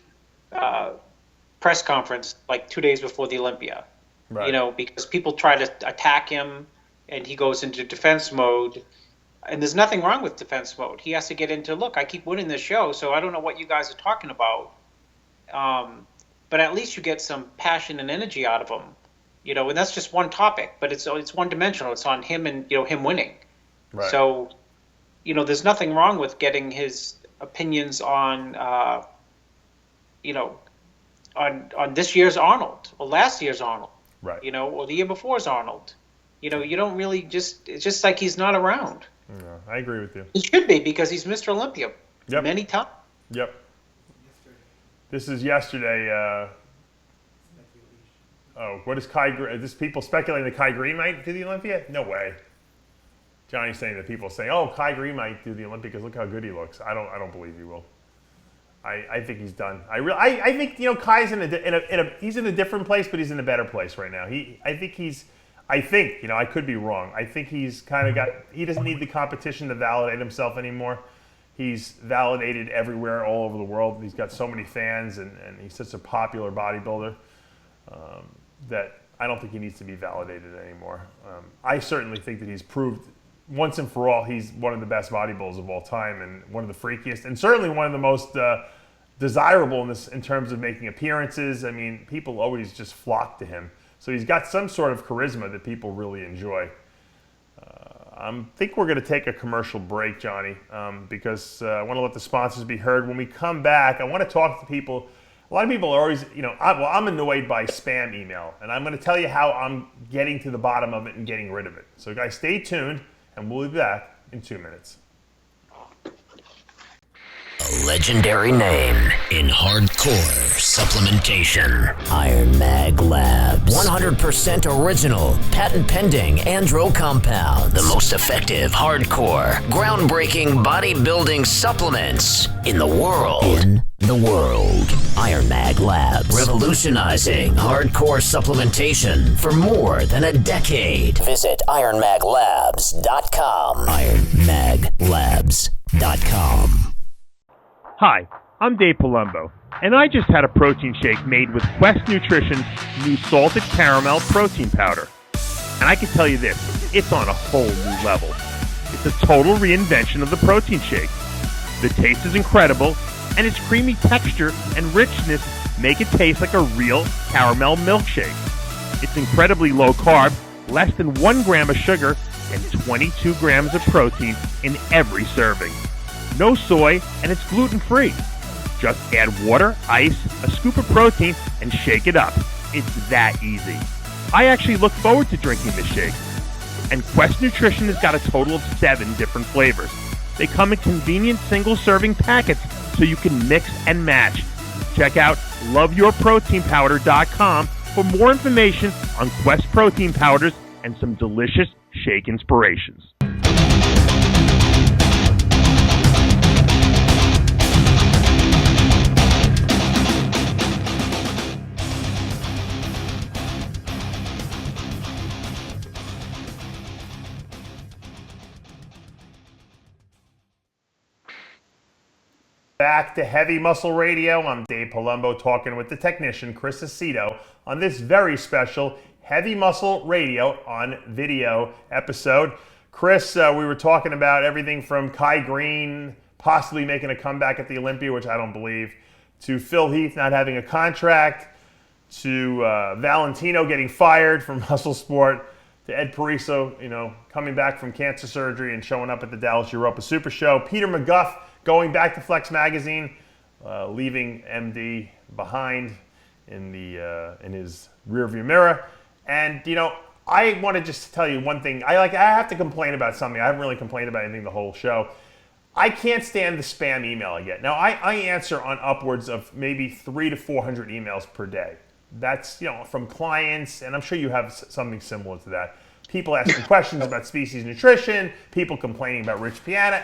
press conference like 2 days before the Olympia. Right. Because people try to attack him and he goes into defense mode. And there's nothing wrong with defense mode. He has to get into, look, I keep winning this show, so I don't know what you guys are talking about. But at least you get some passion and energy out of him. And that's just one topic, but it's one-dimensional. It's on him and, him winning. Right. So, there's nothing wrong with getting his opinions on, on this year's Arnold or last year's Arnold. Right. Or the year before's Arnold. You don't really it's just like he's not around. Yeah, I agree with you. He should be because he's Mr. Olympia many times. Yep. This is yesterday. What is Kai Green? Is this people speculating that Kai Green might do the Olympia? No way. Johnny's saying that people say, "Oh, Kai Green might do the Olympia because look how good he looks." I don't believe he will. I think he's done. I think Kai's he's in a different place, but he's in a better place right now. I could be wrong. I think he's kind of he doesn't need the competition to validate himself anymore. He's validated everywhere, all over the world. He's got so many fans, and he's such a popular bodybuilder that I don't think he needs to be validated anymore. I certainly think that he's proved once and for all he's one of the best bodybuilders of all time and one of the freakiest, and certainly one of the most desirable in terms of making appearances. I mean, people always just flock to him. So he's got some sort of charisma that people really enjoy. I think we're going to take a commercial break, Johnny, because I want to let the sponsors be heard. When we come back, I want to talk to people. A lot of people are always, I'm annoyed by spam email, and I'm going to tell you how I'm getting to the bottom of it and getting rid of it. So guys, stay tuned, and we'll be back in 2 minutes. A legendary name in hardcore Hardcore supplementation. Iron Mag Labs. 100% original, patent pending andro compounds. The most effective, hardcore, groundbreaking bodybuilding supplements in the world. Iron Mag Labs. Revolutionizing hardcore supplementation for more than a decade. Visit ironmaglabs.com. ironmaglabs.com. Hi, I'm Dave Palumbo, and I just had a protein shake made with Quest Nutrition's new salted caramel protein powder. And I can tell you this, it's on a whole new level. It's a total reinvention of the protein shake. The taste is incredible, and its creamy texture and richness make it taste like a real caramel milkshake. It's incredibly low carb, less than 1 gram of sugar, and 22 grams of protein in every serving. No soy, and it's gluten-free. Just add water, ice, a scoop of protein, and shake it up. It's that easy. I actually look forward to drinking this shake. And Quest Nutrition has got a total of 7 different flavors. They come in convenient single-serving packets so you can mix and match. Check out loveyourproteinpowder.com for more information on Quest protein powders and some delicious shake inspirations. Back to Heavy Muscle Radio. I'm Dave Palumbo talking with the technician Chris Aceto on this very special Heavy Muscle Radio on video episode. Chris, we were talking about everything from Kai Green possibly making a comeback at the Olympia, which I don't believe, to Phil Heath not having a contract, to Valentino getting fired from Muscle Sport, to Ed Pariso, coming back from cancer surgery and showing up at the Dallas Europa Supershow. Peter McGough going back to Flex Magazine, leaving MD behind in his rearview mirror. And I want to just tell you one thing. I have to complain about something. I haven't really complained about anything the whole show. I can't stand the spam email I get. Now I answer on upwards of maybe 300 to 400 emails per day. That's from clients, and I'm sure you have something similar to that. People asking questions about species nutrition, people complaining about Rich Piana,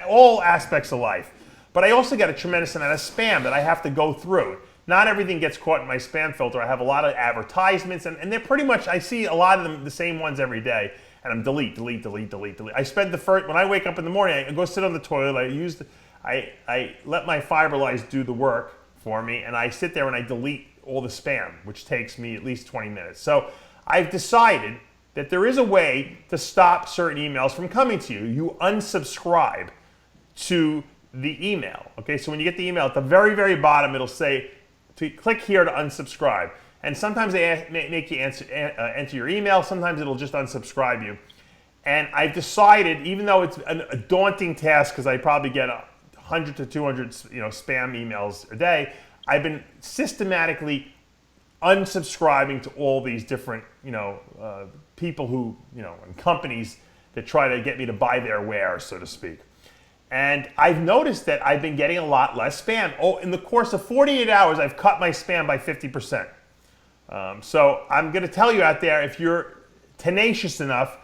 all aspects of life. But I also get a tremendous amount of spam that I have to go through. Not everything gets caught in my spam filter. I have a lot of advertisements, and they're pretty much, I see a lot of them, the same ones every day, and I'm delete. I spend when I wake up in the morning, I go sit on the toilet, I let my Fiberlize do the work for me, and I sit there and I delete all the spam, which takes me at least 20 minutes. So I've decided that there is a way to stop certain emails from coming to you. You unsubscribe to the email. Okay, so when you get the email, at the very, very bottom, it'll say, click here to unsubscribe. And sometimes they make you enter your email. Sometimes it'll just unsubscribe you. And I've decided, even though it's a daunting task, because I probably get 100 to 200 spam emails a day, I've been systematically unsubscribing to all these different people who and companies that try to get me to buy their wares, so to speak. And I've noticed that I've been getting a lot less spam. In the course of 48 hours, I've cut my spam by 50%. So I'm going to tell you out there, if you're tenacious enough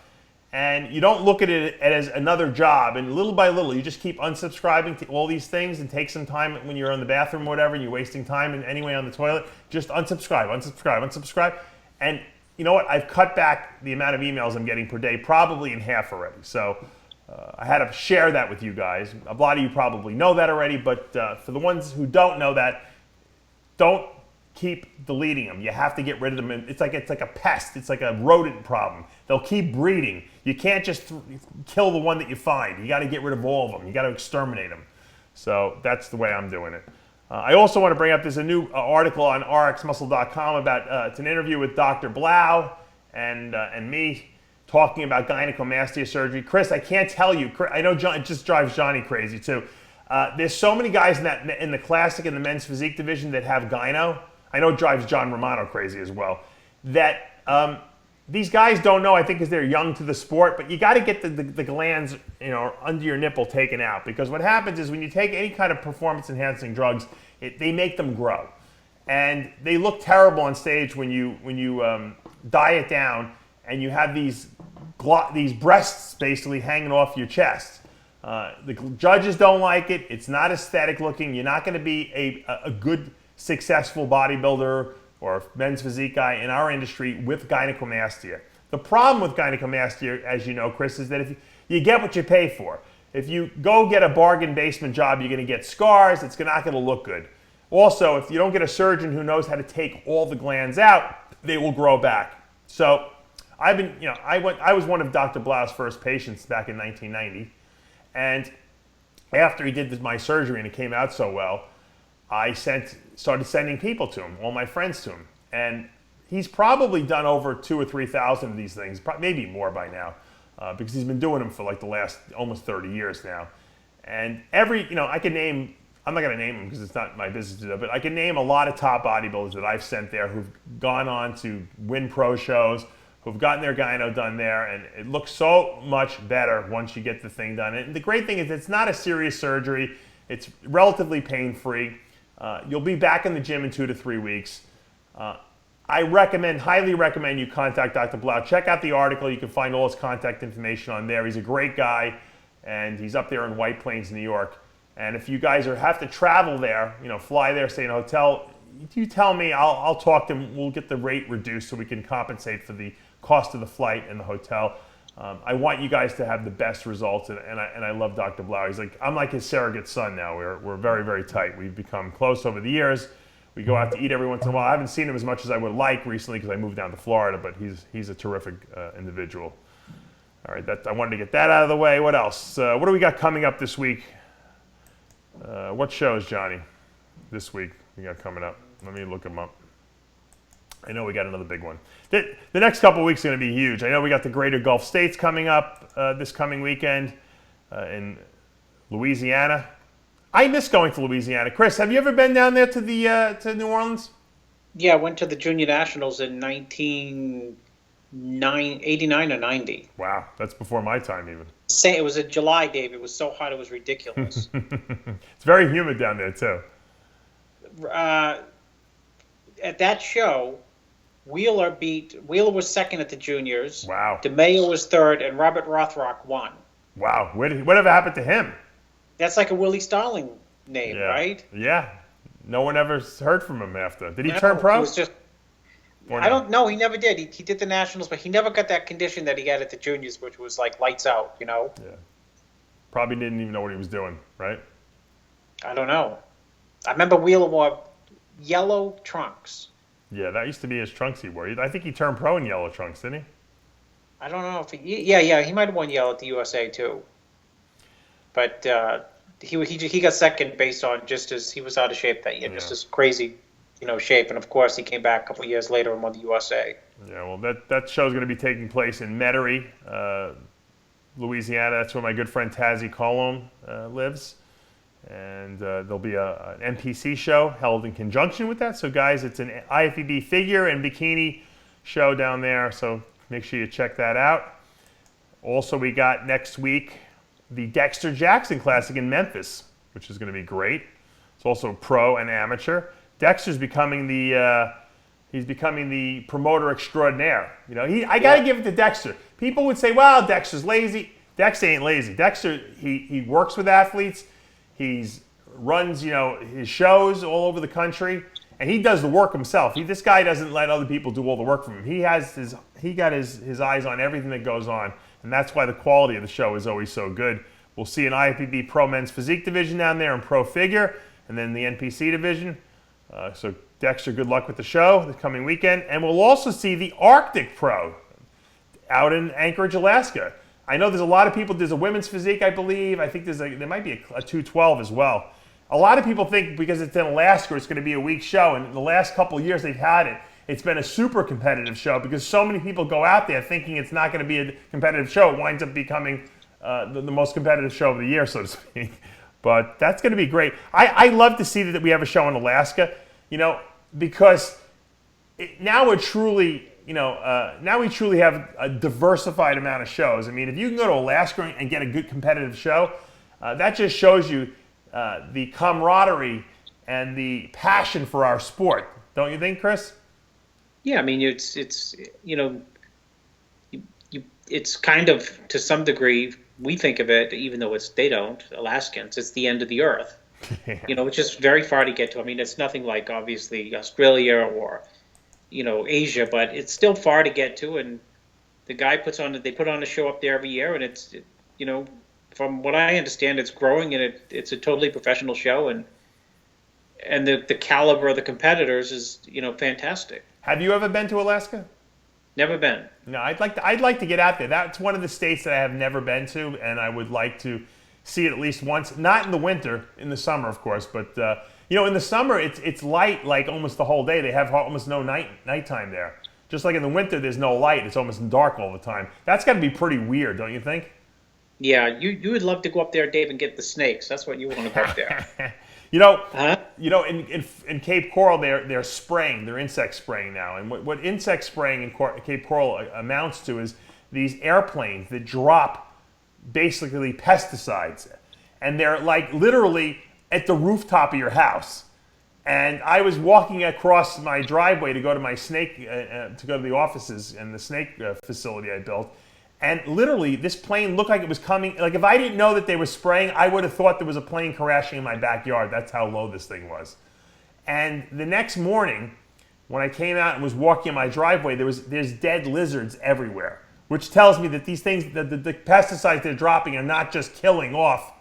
and you don't look at it as another job, and little by little, you just keep unsubscribing to all these things and take some time when you're in the bathroom or whatever, and you're wasting time anyway on the toilet, just unsubscribe. And you know what? I've cut back the amount of emails I'm getting per day probably in half already. So I had to share that with you guys. A lot of you probably know that already, but for the ones who don't know that, don't keep deleting them. You have to get rid of them. It's like a pest. It's like a rodent problem. They'll keep breeding. You can't just kill the one that you find. You got to get rid of all of them. You got to exterminate them. So that's the way I'm doing it. I also want to bring up, there's a new article on RxMuscle.com about, it's an interview with Dr. Blau and me talking about gynecomastia surgery. Chris, I can't tell you, I know it just drives Johnny crazy too. There's so many guys in the classic and the men's physique division that have gyno. I know it drives John Romano crazy as well. That these guys don't know, I think, because they're young to the sport, but you got to get the glands, under your nipple taken out, because what happens is when you take any kind of performance-enhancing drugs, they make them grow, and they look terrible on stage when you diet down and you have these breasts basically hanging off your chest. The judges don't like it. It's not aesthetic looking. You're not going to be a good, successful bodybuilder or men's physique guy in our industry with gynecomastia. The problem with gynecomastia, as you know, Chris, is that if you get what you pay for. If you go get a bargain basement job, you're going to get scars. It's not going to look good. Also, if you don't get a surgeon who knows how to take all the glands out, they will grow back. So I've been, I was one of Dr. Blau's first patients back in 1990. And after he did my surgery and it came out so well, I started sending people to him, all my friends to him. And he's probably done over 2,000 or 3,000 of these things, maybe more by now, because he's been doing them for like the last almost 30 years now. And I can name, I'm not going to name them because it's not my business to do, but I can name a lot of top bodybuilders that I've sent there who've gone on to win pro shows, who've gotten their gyno done there, and it looks so much better once you get the thing done. And the great thing is it's not a serious surgery. It's relatively pain-free. You'll be back in the gym in 2 to 3 weeks. I highly recommend you contact Dr. Blau. Check out the article. You can find all his contact information on there. He's a great guy, and he's up there in White Plains, New York. And if you guys have to travel there, fly there, stay in a hotel, you tell me, I'll talk to him. We'll get the rate reduced so we can compensate for the cost of the flight and the hotel. I want you guys to have the best results, and I love Dr. Blau. I'm like his surrogate son now. We're very, very tight. We've become close over the years. We go out to eat every once in a while. I haven't seen him as much as I would like recently because I moved down to Florida, but he's a terrific individual. All right, I wanted to get that out of the way. What else? What do we got coming up this week? What shows, Johnny, this week we got coming up? Let me look them up. I know we got another big one. The next couple of weeks are going to be huge. I know we got the Greater Gulf States coming up this coming weekend in Louisiana. I miss going to Louisiana. Chris, have you ever been down there to New Orleans? Yeah, I went to the Junior Nationals in 1989 or 90. Wow, that's before my time even. It was a July, Dave. It was so hot it was ridiculous. It's very humid down there too. At that show, Wheeler was second at the juniors. Wow. DeMayo was third, and Robert Rothrock won. Wow. Whatever happened to him? That's like a Willie Starling name, right? Yeah. No one ever heard from him after. Did he turn pro? It was just, I don't know. He never did. He did the Nationals, but he never got that condition that he had at the juniors, which was like lights out, Yeah. Probably didn't even know what he was doing, right? I don't know. I remember Wheeler wore yellow trunks. Yeah, that used to be his trunks he wore. I think he turned pro in yellow trunks, didn't he? I don't know if he might have won yellow at the USA too. But he got second based on just as he was out of shape that year, just as crazy, shape. And of course, he came back a couple of years later and won the USA. Yeah, well, that show's going to be taking place in Metairie, Louisiana. That's where my good friend Tazzy Colomb lives. And there'll be an NPC show held in conjunction with that. So, guys, it's an IFBB figure and bikini show down there. So make sure you check that out. Also, we got next week the Dexter Jackson Classic in Memphis, which is going to be great. It's also pro and amateur. Dexter's becoming the promoter extraordinaire. I got to give it to Dexter. People would say, "Wow, Dexter's lazy." Dexter ain't lazy. Dexter he works with athletes. He runs, his shows all over the country, and he does the work himself. This guy doesn't let other people do all the work for him. He got his eyes on everything that goes on, and that's why the quality of the show is always so good. We'll see an IFBB Pro Men's Physique division down there and Pro Figure, and then the NPC division. So Dexter, good luck with the show this coming weekend, and we'll also see the Arctic Pro out in Anchorage, Alaska. I know there's a lot of people. There's a women's physique, I believe. I think there might be a 212 as well. A lot of people think because it's in Alaska, it's going to be a weak show. And the last couple of years they've had it, it's been a super competitive show because so many people go out there thinking it's not going to be a competitive show. It winds up becoming the most competitive show of the year, so to speak. But that's going to be great. I love to see that we have a show in Alaska, because now we're truly now we truly have a diversified amount of shows. I mean, if you can go to Alaska and get a good competitive show, that just shows you the camaraderie and the passion for our sport. Don't you think, Chris? Yeah, I mean, it's kind of, to some degree, we think of it, even though they don't, Alaskans, it's the end of the earth. It's just very far to get to. I mean, it's nothing like, obviously, Australia or, Asia, but it's still far to get to. And the guy they put on a show up there every year, and it's, from what I understand, it's growing, and it's a totally professional show, and the caliber of the competitors is, fantastic. Have you ever been to Alaska? Never been. No, I'd like to get out there. That's one of the states that I have never been to, and I would like to see it at least once. Not in the winter, in the summer, of course, but in the summer it's light like almost the whole day. They have almost no nighttime there. Just like in the winter, there's no light. It's almost dark all the time. That's got to be pretty weird, don't you think? Yeah, you would love to go up there, Dave, and get the snakes. That's what you want to go up there. In Cape Coral, they're spraying, they're insect spraying now. And what insect spraying in Cape Coral amounts to is these airplanes that drop basically pesticides. And they're like literally at the rooftop of your house. And I was walking across my driveway to go to my snake, to go to the offices and the snake facility I built. And literally, this plane looked like it was coming. Like, if I didn't know that they were spraying, I would have thought there was a plane crashing in my backyard. That's how low this thing was. And the next morning, when I came out and was walking in my driveway, there's dead lizards everywhere, which tells me that these things, the pesticides they're dropping are not just killing off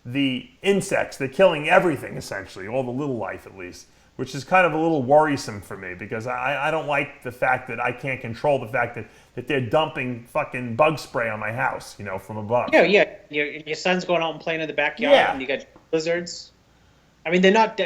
the insects. They're killing everything, essentially, all the little life at least, which is kind of a little worrisome for me because I don't like the fact that I can't control the fact that they're dumping fucking bug spray on my house, from above. Yeah. Your son's going out and playing in the backyard, and you got lizards. I mean, they're not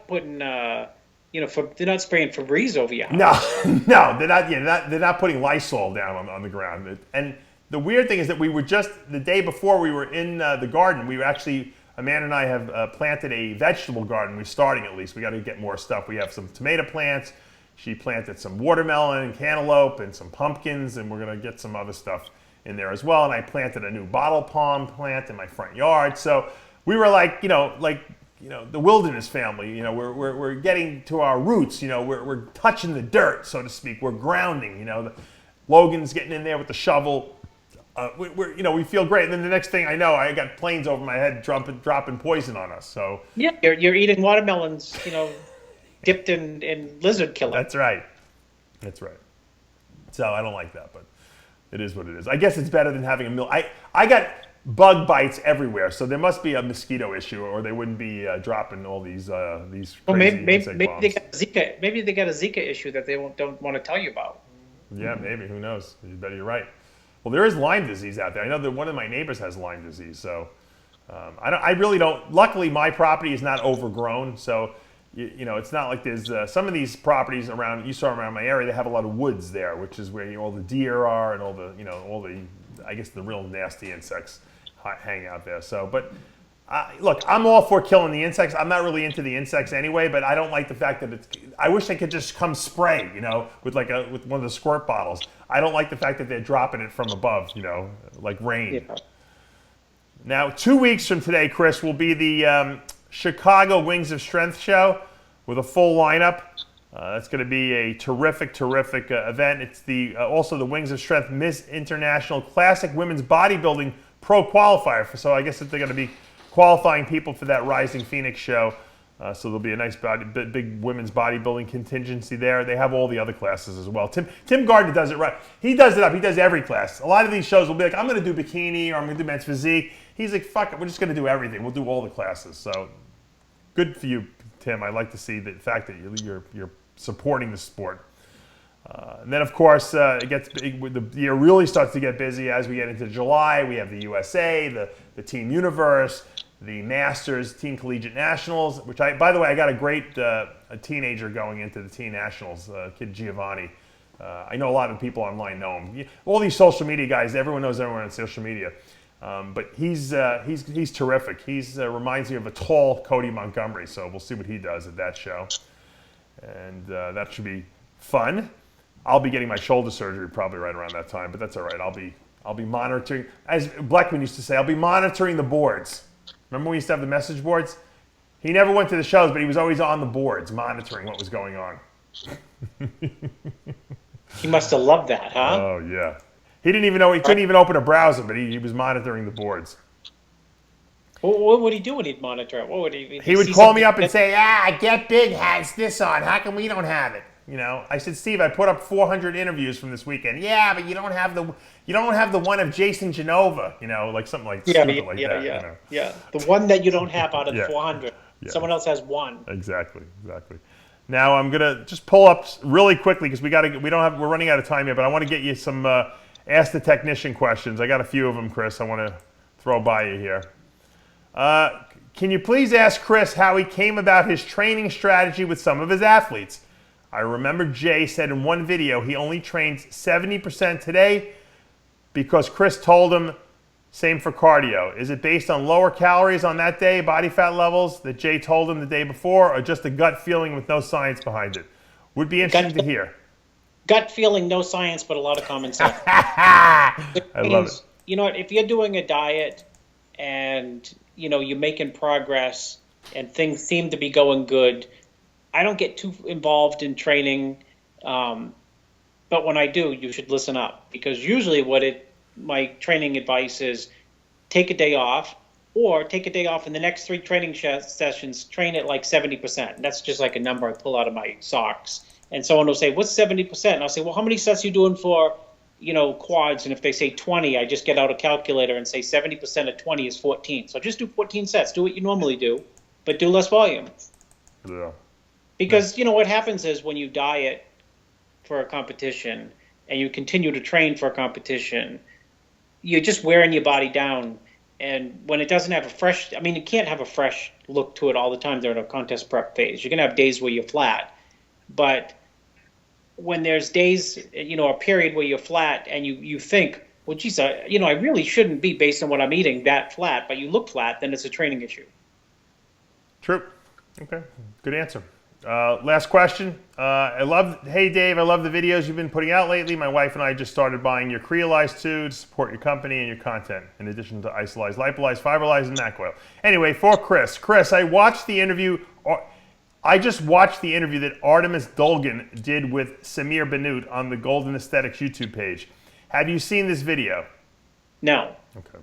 putting, they're not spraying Febreze over your house. No, they're not. Yeah, they're not putting Lysol down on the ground. And the weird thing is that we were just the day before we were in the garden. We were actually. Amanda and I have planted a vegetable garden. We're starting at least. We got to get more stuff. We have some tomato plants. She planted some watermelon and cantaloupe and some pumpkins, and we're going to get some other stuff in there as well. And I planted a new bottle palm plant in my front yard. So we were like the wilderness family. We're getting to our roots. We're touching the dirt, so to speak. We're grounding. Logan's getting in there with the shovel. We feel great, and then the next thing I know, I got planes over my head dropping poison on us. So yeah, you're eating watermelons, dipped in lizard killer. That's right. So I don't like that, but it is what it is. I guess it's better than having I got bug bites everywhere, so there must be a mosquito issue, or they wouldn't be dropping all these crazy insect bombs. Maybe they got a Zika issue that they don't want to tell you about. Yeah, maybe. Who knows? You bet you're right. Well, there is Lyme disease out there. I know that one of my neighbors has Lyme disease, so I really don't. Luckily, my property is not overgrown, so it's not like there's some of these properties around. You saw around my area, they have a lot of woods there, which is where all the deer are and all the I guess the real nasty insects hang out there. So, but look, I'm all for killing the insects. I'm not really into the insects anyway, but I don't like the fact that I wish they could just come spray, with with one of the squirt bottles. I don't like the fact that they're dropping it from above, like rain. Yeah. Now, 2 weeks from today, Chris, will be the Chicago Wings of Strength show with a full lineup. That's going to be a terrific event. It's also the Wings of Strength Miss International Classic Women's Bodybuilding Pro Qualifier. So I guess that they're going to be qualifying people for that Rising Phoenix show. So there'll be a nice big women's bodybuilding contingency there. They have all the other classes as well. Tim Gardner does it right. He does it up. He does every class. A lot of these shows will be like, I'm going to do bikini or I'm going to do men's physique. He's like, fuck it, we're just going to do everything. We'll do all the classes. So good for you, Tim. I like to see the fact that you're supporting the sport. And then, of course, the year really starts to get busy as we get into July. We have the USA, the Team Universe, the Masters, Team Collegiate Nationals, which by the way, I got a great a teenager going into the Teen Nationals, kid Giovanni. I know a lot of people online know him. All these social media guys, everyone knows everyone on social media. But he's terrific. He's reminds me of a tall Cody Montgomery, so we'll see what he does at that show. And that should be fun. I'll be getting my shoulder surgery probably right around that time, but that's all right. I'll be monitoring. As Blackman used to say, I'll be monitoring the boards. Remember we used to have the message boards? He never went to the shows, but he was always on the boards monitoring what was going on. He must have loved that, huh? Oh, yeah. He didn't even know, he couldn't even open a browser, but he was monitoring the boards. What would he do when he'd monitor it? What would he? He would call me up and say, Get Big has this on. How come we don't have it? You know, I said, Steve, I put up 400 interviews from this weekend. Yeah, but you don't have the one of Jason Genova, you know, like something like stupid like that. You know? Yeah. The one that you don't have out of the 400. Yeah. Someone else has one. Exactly. Now I'm gonna just pull up really quickly because we're running out of time here, but I want to get you some Ask the Technician questions. I got a few of them, Chris. I want to throw by you here. Can you please ask Chris how he came about his training strategy with some of his athletes? I remember Jay said in one video he only trains 70% today because Chris told him same for cardio. Is it based on lower calories on that day, body fat levels that Jay told him the day before, or just a gut feeling with no science behind it? Would be interesting to hear. Gut feeling, no science, but a lot of common sense. I love it. You know what? If you're doing a diet and you're making progress and things seem to be going good, I don't get too involved in training, but when I do, you should listen up, because usually my training advice is take a day off, or take a day off in the next 3 training sessions, train at like 70%. And that's just like a number I pull out of my socks. And someone will say, what's 70%? And I'll say, well, how many sets are you doing for, quads? And if they say 20, I just get out a calculator and say 70% of 20 is 14. So just do 14 sets. Do what you normally do, but do less volume. Yeah. Because, what happens is when you diet for a competition and you continue to train for a competition, you're just wearing your body down. And when it doesn't have you can't have a fresh look to it all the time during a contest prep phase. You're going to have days where you're flat. But when there's days, a period where you're flat and you think, well, geez, I really shouldn't be based on what I'm eating that flat, but you look flat, then it's a training issue. True. Okay. Good answer. Last question. Hey Dave, I love the videos you've been putting out lately. My wife and I just started buying your Creolyze too to support your company and your content, in addition to Isolyze, Lipolyze, Fiberlyze, and NAC oil. Anyway, for Chris, I just watched the interview that Artemis Dolgan did with Samir Bannout on the Golden Aesthetics YouTube page. Have you seen this video? No. Okay.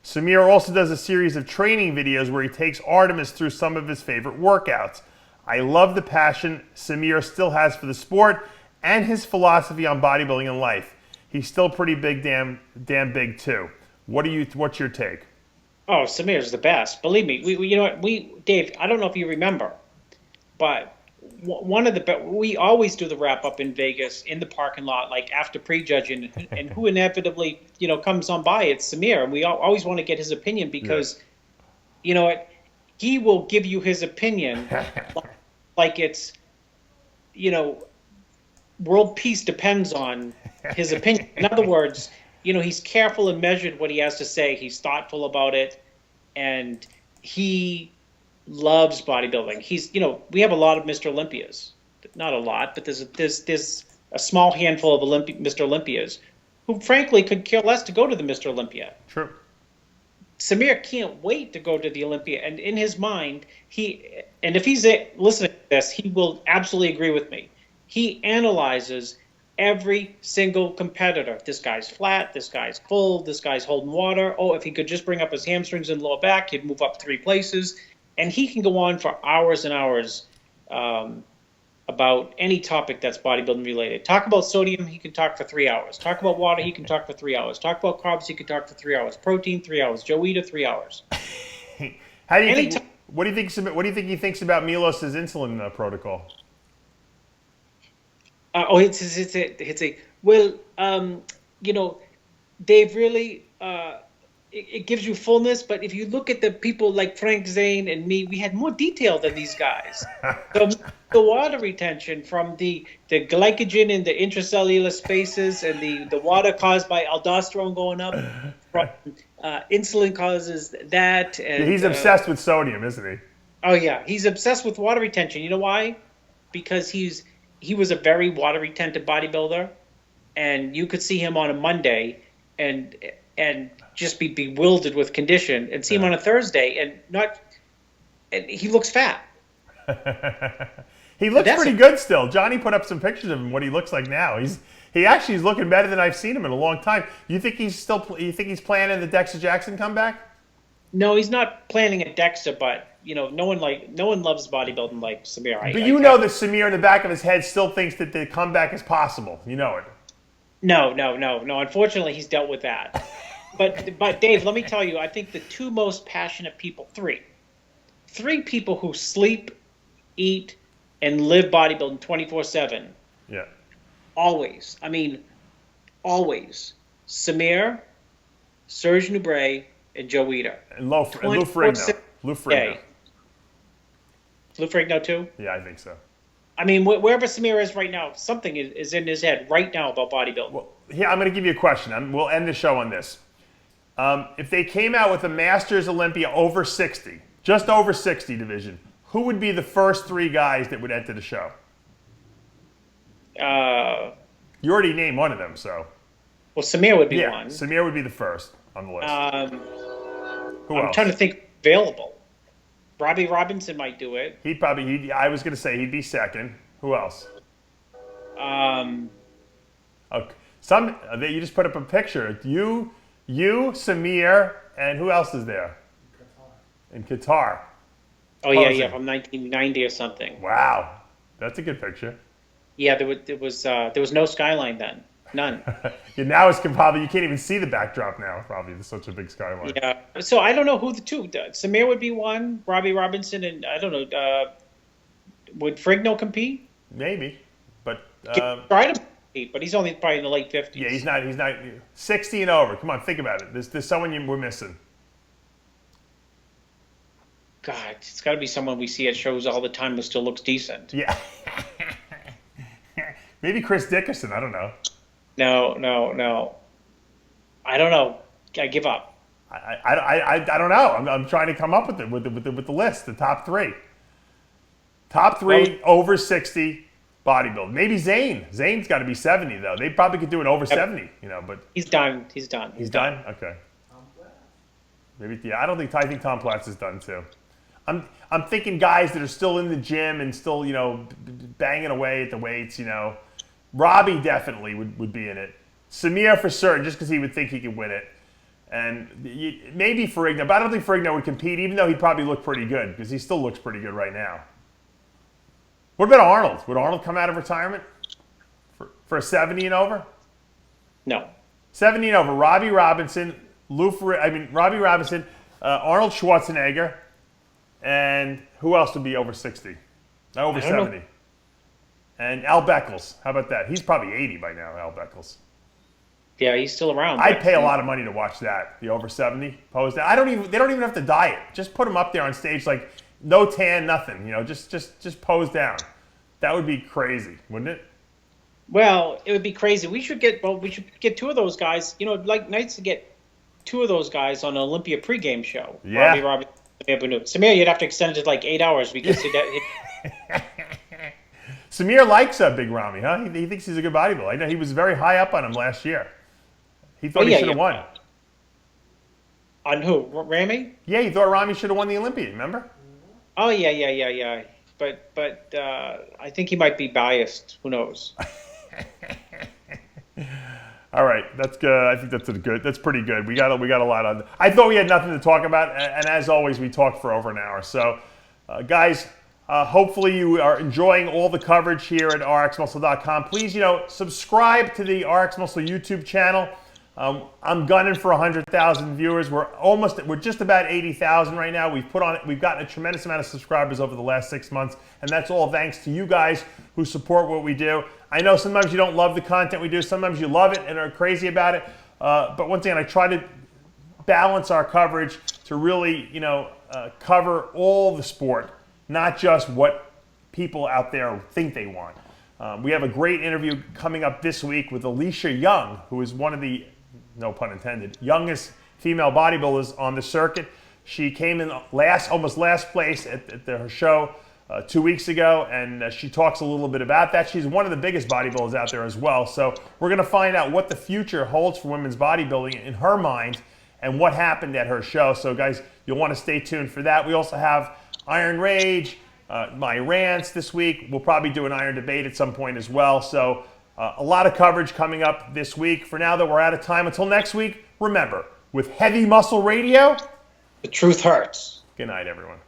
Samir also does a series of training videos where he takes Artemis through some of his favorite workouts. I love the passion Samir still has for the sport and his philosophy on bodybuilding and life. He's still pretty big, damn big too. What's your take? Oh, Samir's the best. Believe me. Dave, I don't know if you remember, but we always do the wrap up in Vegas in the parking lot, like after prejudging, and who inevitably comes on by, it's Samir, and we always want to get his opinion because he will give you his opinion like it's world peace depends on his opinion. In other words, he's careful and measured what he has to say. He's thoughtful about it, and he loves bodybuilding. He's, we have a lot of Mr. Olympias, not a lot, but there's a small handful of Mr. Olympias who frankly could care less to go to the Mr. Olympia. Sure. Samir can't wait to go to the Olympia, and in his mind, if he's listening to this, he will absolutely agree with me. He analyzes every single competitor. This guy's flat, this guy's full, this guy's holding water. Oh, if he could just bring up his hamstrings and lower back, he'd move up 3 places. And he can go on for hours and hours about any topic that's bodybuilding related. Talk about sodium, he can talk for 3 hours. Talk about water, he can talk for 3 hours. Talk about carbs, he can talk for 3 hours. Protein, 3 hours. Joe Eater, 3 hours. What do you think he thinks about Milos's insulin protocol? Dave, really, it gives you fullness, but if you look at the people like Frank Zane and me, we had more detail than these guys. The water retention from the glycogen in the intracellular spaces and the water caused by aldosterone going up, insulin causes that. And, he's obsessed with sodium, isn't he? Oh, yeah. He's obsessed with water retention. You know why? Because he's he was a very water retentive bodybuilder, and you could see him on a Monday and just be bewildered with condition, and see him on a Thursday and he looks fat. He looks pretty good still. Johnny put up some pictures of him, what he looks like now. He actually is looking better than I've seen him in a long time. You think he's planning the Dexter Jackson comeback? No, he's not planning a Dexter, but no one loves bodybuilding like Samir. But you know that Samir in the back of his head still thinks that the comeback is possible. You know it. No. Unfortunately, he's dealt with that. But Dave, let me tell you, I think the two most passionate people, three people who sleep, eat, and live bodybuilding 24/7. Yeah. Always. I mean, always. Samir, Serge Nubret, and Joe Weider. And Lou Ferrigno. Lou Ferrigno. Lou Ferrigno too? Yeah, I think so. I mean, wherever Samir is right now, something is in his head right now about bodybuilding. Well, here, I'm going to give you a question. We'll end the show on this. If they came out with a Masters Olympia over 60, just over 60 division, who would be the first three guys that would enter the show? You already named one of them, so. Well, Samir would be one. Samir would be the first on the list. Who else? I'm trying to think available. Robbie Robertson might do it. I was going to say he'd be second. Who else? Okay. You just put up a picture. You, Samir, and who else is there? In Qatar. Oh, yeah, from 1990 or something. Wow. That's a good picture. Yeah, there was no skyline then. None. Yeah, now it's probably, you can't even see the backdrop now, probably. There's such a big skyline. Yeah. So I don't know who the two. Samir would be one, Robbie Robertson, and I don't know, would Frigno compete? Maybe. But try to compete, but he's only probably in the late 50s. Yeah, he's not 60 and over. Come on, think about it. There's someone we're missing. God, it's got to be someone we see at shows all the time who still looks decent. Yeah. Maybe Chris Dickerson. I don't know. No. I don't know. I give up. I don't know. I'm trying to come up with the list. The top three. Top three over 60 bodybuilding. Maybe Zane. Zane's got to be 70 though. They probably could do it over 70. But he's done. He's done. Okay. Maybe. Yeah. I think Tom Platz is done too. I'm thinking guys that are still in the gym and still banging away at the weights. Robbie definitely would be in it. Samir for certain, just because he would think he could win it. And maybe Ferrigno, but I don't think Ferrigno would compete, even though he'd probably look pretty good, because he still looks pretty good right now. What about Arnold? Would Arnold come out of retirement for a 70 and over? No. 70 and over. Robbie Robertson, Arnold Schwarzenegger, and who else would be over 60? Over 70. And Al Beckles. How about that? He's probably 80 by now, Al Beckles. Yeah, he's still around. I'd pay a lot of money to watch that. The over 70 pose. They don't even have to diet. Just put them up there on stage, like no tan, nothing. Just pose down. That would be crazy, wouldn't it? Well, it would be crazy. We should get two of those guys. Like nice to get two of those guys on an Olympia pregame show. Yeah. Robbie, Samir, you'd have to extend it to like 8 hours because Samir likes Big Ronnie, huh? He thinks he's a good bodybuilder. I know he was very high up on him last year. He thought he should have won. On who? Ramy? Yeah, he thought Ramy should have won the Olympia, remember? Oh, yeah. But I think he might be biased. Who knows? All right, that's good. I think that's pretty good. We got a lot on. I thought we had nothing to talk about, and as always, we talked for over an hour. So, guys, hopefully you are enjoying all the coverage here at RxMuscle.com. Please, subscribe to the RxMuscle YouTube channel. I'm gunning for 100,000 viewers. We're just about 80,000 right now. We've gotten a tremendous amount of subscribers over the last 6 months, and that's all thanks to you guys who support what we do. I know sometimes you don't love the content we do. Sometimes you love it and are crazy about it. But once again, I try to balance our coverage to really, cover all the sport, not just what people out there think they want. We have a great interview coming up this week with Alicia Young, who is one of the, no pun intended, youngest female bodybuilders on the circuit. She came in almost last place at her show 2 weeks ago, and she talks a little bit about that. She's one of the biggest bodybuilders out there as well. So we're going to find out what the future holds for women's bodybuilding in her mind and what happened at her show. So guys, you'll want to stay tuned for that. We also have Iron Rage, my rants this week. We'll probably do an Iron Debate at some point as well. So a lot of coverage coming up this week. For now, though, we're out of time. Until next week, remember, with Heavy Muscle Radio, The truth hurts. good night, everyone.